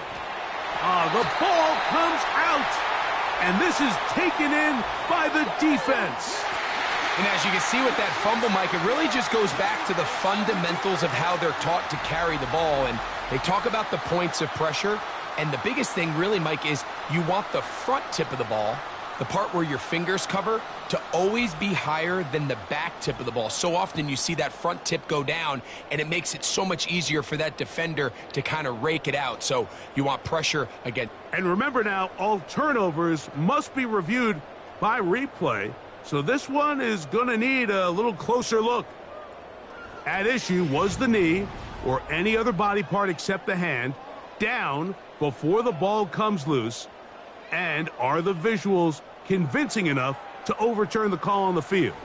The ball comes out, and this is taken in by the defense. And as you can see with that fumble, Mike, it really just goes back to the fundamentals of how they're taught to carry the ball. And they talk about the points of pressure. And the biggest thing really, Mike, is you want the front tip of the ball, the part where your fingers cover, to always be higher than the back tip of the ball. So often you see that front tip go down, and it makes it so much easier for that defender to kind of rake it out. So you want pressure again. And remember now, all turnovers must be reviewed by replay. So this one is going to need a little closer look. At issue was the knee, or any other body part except the hand, down before the ball comes loose. And are the visuals convincing enough to overturn the call on the field?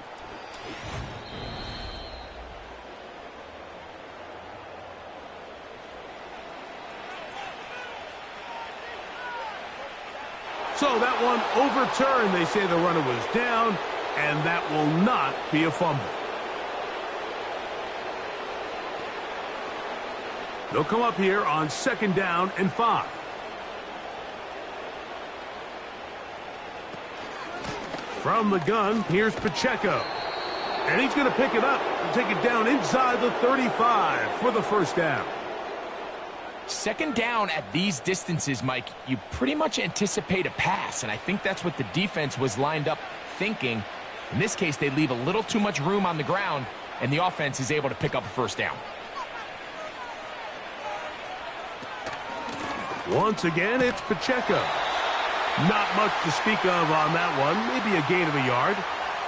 So that one overturned. They say the runner was down, and that will not be a fumble. They'll come up here on 2nd down and 5. From the gun, here's Pacheco. And he's going to pick it up and take it down inside the 35 for the first down. 2nd down at these distances, Mike, you pretty much anticipate a pass, and I think that's what the defense was lined up thinking. In this case, they leave a little too much room on the ground, and the offense is able to pick up a first down. Once again, it's Pacheco. Not much to speak of on that one. Maybe a gain of a yard.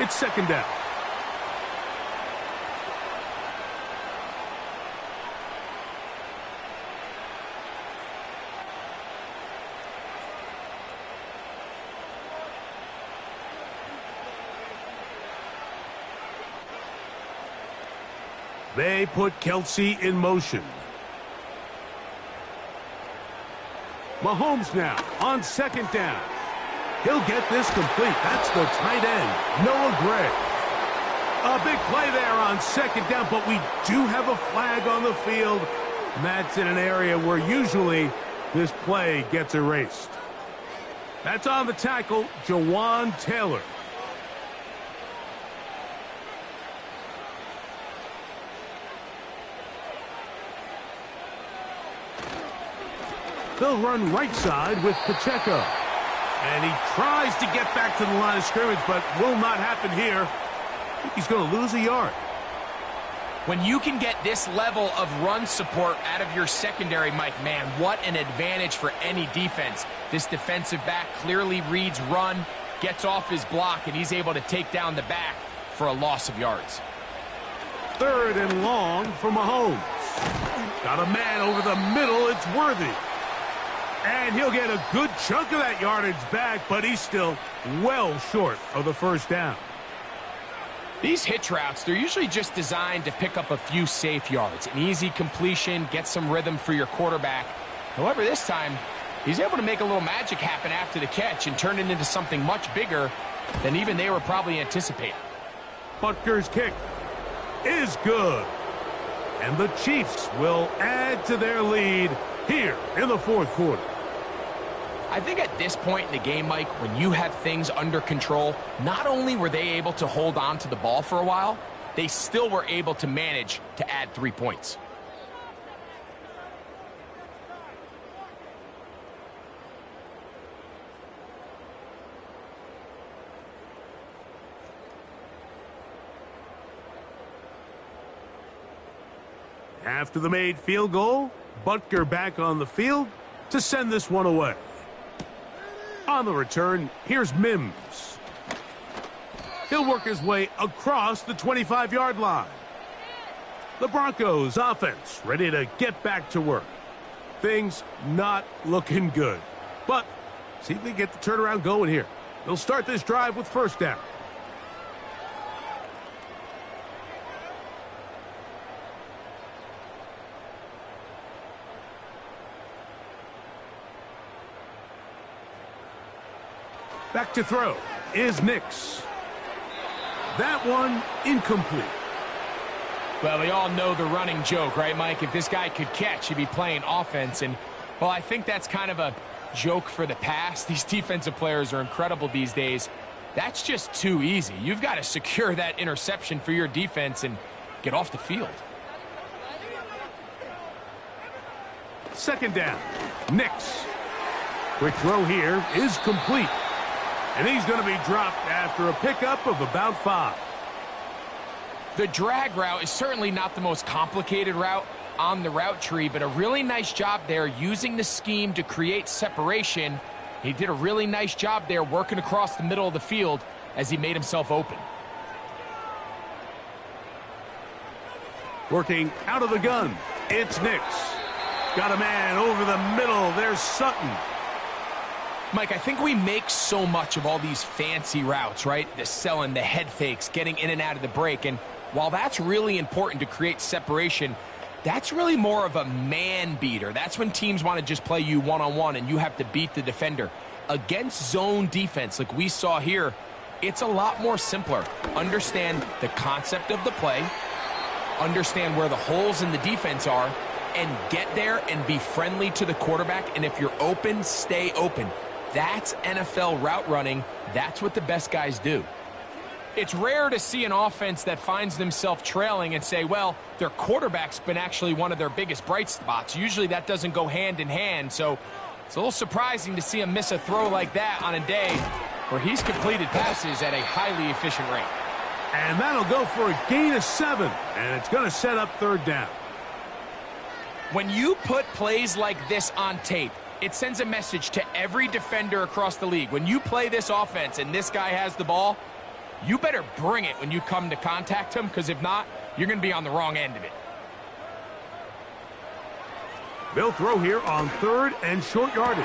It's 2nd down. They put Kelsey in motion. Mahomes now on 2nd down. He'll get this complete. That's the tight end, Noah Gray. A big play there on 2nd down, but we do have a flag on the field. And that's in an area where usually this play gets erased. That's on the tackle, Jawan Taylor. They'll run right side with Pacheco. And he tries to get back to the line of scrimmage, but will not happen here. I think he's going to lose a yard. When you can get this level of run support out of your secondary, Mike, man, what an advantage for any defense. This defensive back clearly reads run, gets off his block, and he's able to take down the back for a loss of yards. 3rd and long for Mahomes. Got a man over the middle. It's Worthy. And he'll get a good chunk of that yardage back, but he's still well short of the first down. These hitch routes, they're usually just designed to pick up a few safe yards. An easy completion, get some rhythm for your quarterback. However, this time, he's able to make a little magic happen after the catch and turn it into something much bigger than even they were probably anticipating. Butker's kick is good. And the Chiefs will add to their lead here in the 4th quarter. I think at this point in the game, Mike, when you have things under control, not only were they able to hold on to the ball for a while, they still were able to manage to add 3 points. After the made field goal, Butker back on the field to send this one away. On the return, here's Mims. He'll work his way across the 25-yard line. The Broncos offense ready to get back to work. Things not looking good. But see if they get the turnaround going here. They'll start this drive with first down. Back to throw is Nix. That one incomplete. Well, we all know the running joke, right, Mike? If this guy could catch, he'd be playing offense. And, well, I think that's kind of a joke for the past. These defensive players are incredible these days. That's just too easy. You've got to secure that interception for your defense and get off the field. Second down, Nix. Quick throw here is complete. And he's going to be dropped after a pickup of about 5. The drag route is certainly not the most complicated route on the route tree, but a really nice job there using the scheme to create separation. He did a really nice job there working across the middle of the field as he made himself open. Working out of the gun, it's Nix. Got a man over the middle. There's Sutton. Mike, I think we make so much of all these fancy routes, right? The selling, the head fakes, getting in and out of the break. And while that's really important to create separation, that's really more of a man beater. That's when teams want to just play you one-on-one and you have to beat the defender. Against zone defense like we saw here, it's a lot more simpler. Understand the concept of the play, understand where the holes in the defense are, and get there and be friendly to the quarterback. And if you're open, stay open. That's NFL route running. That's what the best guys do. It's rare to see an offense that finds themselves trailing and say, well, their quarterback's been actually one of their biggest bright spots. Usually that doesn't go hand in hand, so it's a little surprising to see him miss a throw like that on a day where he's completed passes at a highly efficient rate. And that'll go for a gain of 7, and it's going to set up third down. When you put plays like this on tape, it sends a message to every defender across the league. When you play this offense and this guy has the ball, you better bring it when you come to contact him, because if not, you're going to be on the wrong end of it. They'll throw here on third and short yardage.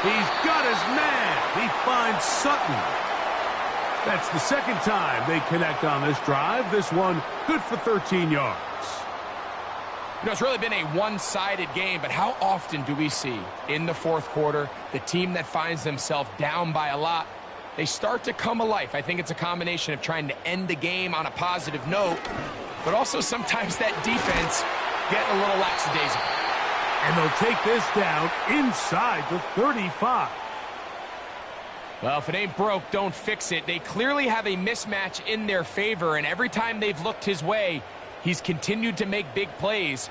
He's got his man. He finds Sutton. That's the second time they connect on this drive. This one good for 13 yards. You know, it's really been a one-sided game, but how often do we see in the fourth quarter the team that finds themselves down by a lot, they start to come alive? I think it's a combination of trying to end the game on a positive note, but also sometimes that defense getting a little lackadaisical. And they'll take this down inside the 35. Well, if it ain't broke, don't fix it. They clearly have a mismatch in their favor, and every time they've looked his way, he's continued to make big plays.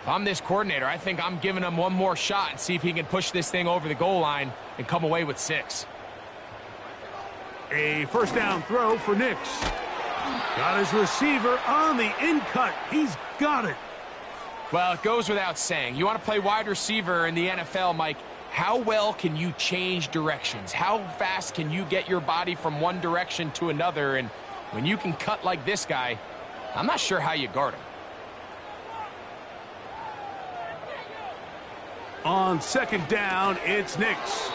If I'm this coordinator, I think I'm giving him one more shot and see if he can push this thing over the goal line and come away with 6. A first down throw for Nix. Got his receiver on the in-cut. He's got it. Well, it goes without saying. You want to play wide receiver in the NFL, Mike, how well can you change directions? How fast can you get your body from one direction to another? And when you can cut like this guy, I'm not sure how you guard him. On second down, it's Nix.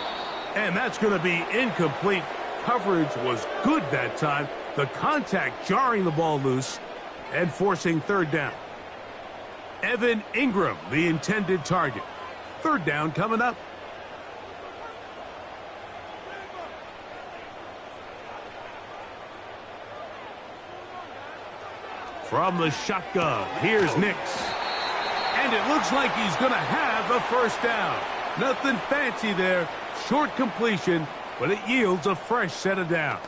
And that's going to be incomplete. Coverage was good that time. The contact jarring the ball loose and forcing third down. Evan Ingram, the intended target. Third down coming up. From the shotgun, here's Nix. And it looks like he's going to have a first down. Nothing fancy there. Short completion, but it yields a fresh set of downs.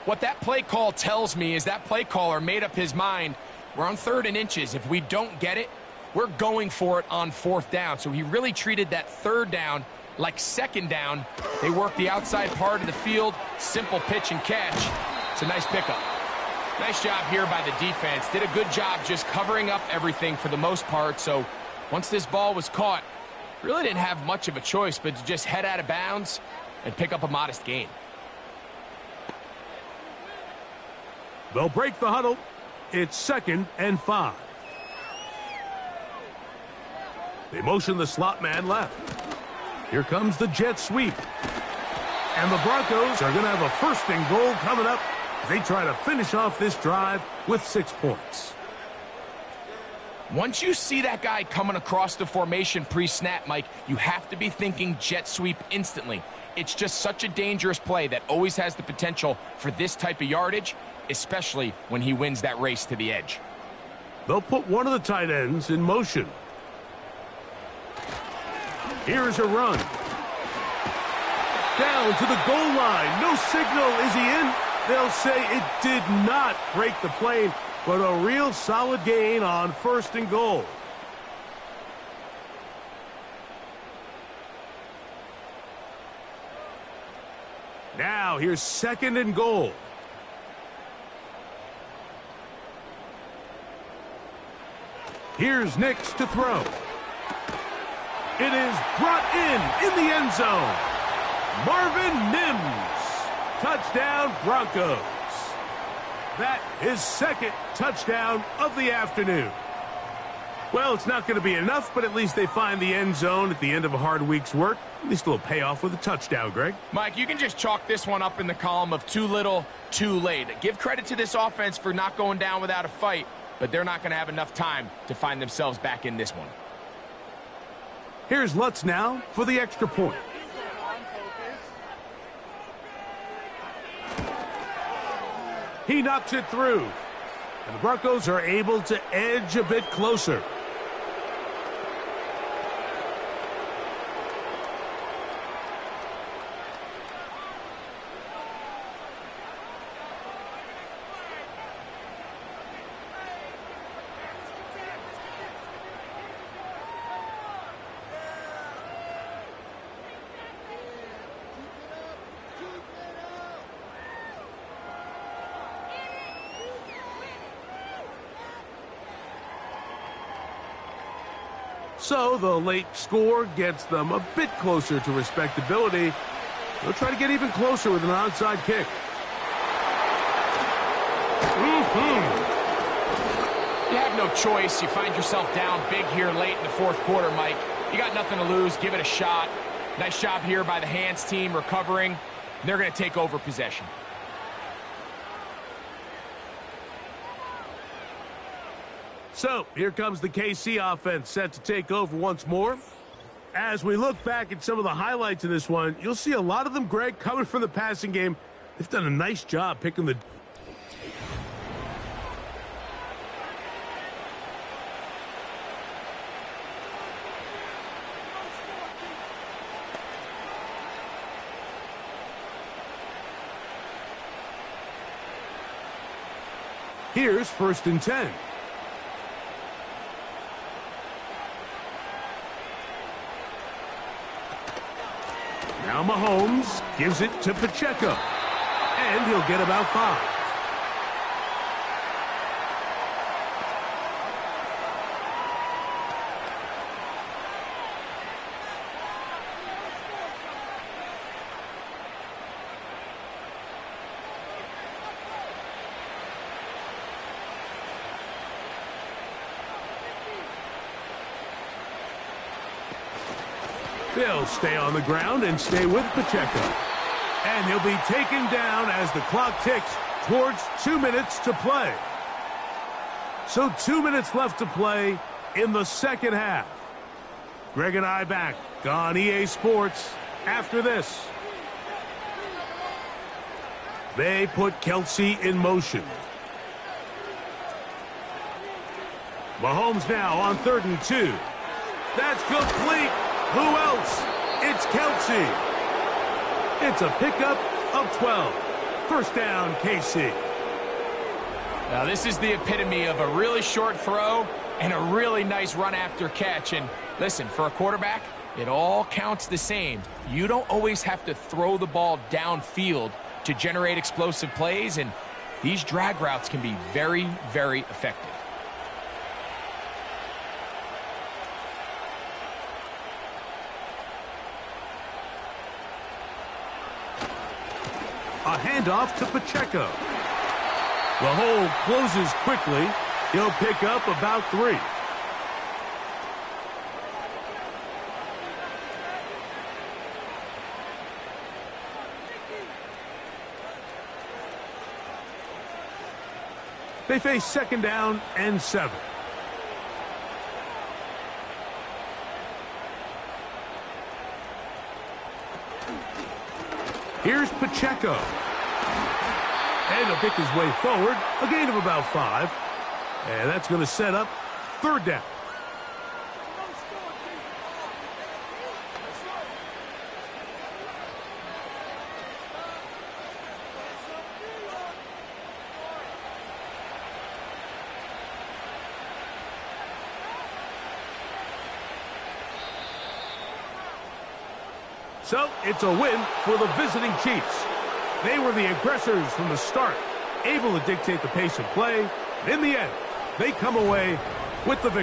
What that play call tells me is that play caller made up his mind. We're on 3rd and inches. If we don't get it, we're going for it on 4th down. So he really treated that 3rd down like 2nd down. They work the outside part of the field. Simple pitch and catch. It's a nice pickup. Nice job here by the defense. Did a good job just covering up everything for the most part. So once this ball was caught, really didn't have much of a choice but to just head out of bounds and pick up a modest gain. They'll break the huddle. It's 2nd and 5. They motion the slot man left. Here comes the jet sweep. And the Broncos are going to have a 1st and goal coming up. They try to finish off this drive with 6 points. Once you see that guy coming across the formation pre-snap, Mike, you have to be thinking jet sweep instantly. It's just such a dangerous play that always has the potential for this type of yardage, especially when he wins that race to the edge. They'll put one of the tight ends in motion. Here's a run. Down to the goal line. No signal. Is he in? They'll say it did not break the plane, but a real solid gain on 1st and goal. Now here's 2nd and goal. Here's Nix to throw. It is brought in the end zone. Marvin Mims. Touchdown, Broncos. That is 2nd touchdown of the afternoon. Well, it's not going to be enough, but at least they find the end zone at the end of a hard week's work. At least a little payoff with a touchdown, Greg. Mike, you can just chalk this one up in the column of too little, too late. Give credit to this offense for not going down without a fight, but they're not going to have enough time to find themselves back in this one. Here's Lutz now for the extra point. He knocks it through. And the Broncos are able to edge a bit closer. So the late score gets them a bit closer to respectability. They'll try to get even closer with an onside kick. You have no choice. You find yourself down big here late in the 4th quarter, Mike. You got nothing to lose. Give it a shot. Nice job here by the hands team recovering. They're going to take over possession. So, here comes the KC offense set to take over once more. As we look back at some of the highlights of this one, you'll see a lot of them, Greg, coming from the passing game. They've done a nice job picking the... Here's 1st and 10. Now Mahomes gives it to Pacheco. And he'll get about 5. They'll stay on the ground and stay with Pacheco. And he'll be taken down as the clock ticks towards 2 minutes to play. So 2 minutes left to play in the 2nd half. Greg and I back on EA Sports after this. They put Kelsey in motion. Mahomes now on 3rd and 2. That's complete. Who else? It's Kelsey. It's a pickup of 12. 1st down, KC. Now, this is the epitome of a really short throw and a really nice run after catch. And listen, for a quarterback, it all counts the same. You don't always have to throw the ball downfield to generate explosive plays, and These drag routes can be very, very effective. A handoff to Pacheco. The hole closes quickly. He'll pick up about 3. They face 2nd down and 7. Here's Pacheco. And he'll pick his way forward. A gain of about 5. And that's going to set up 3rd down. So it's a win for the visiting Chiefs. They were the aggressors from the start, able to dictate the pace of play. And in the end, they come away with the victory.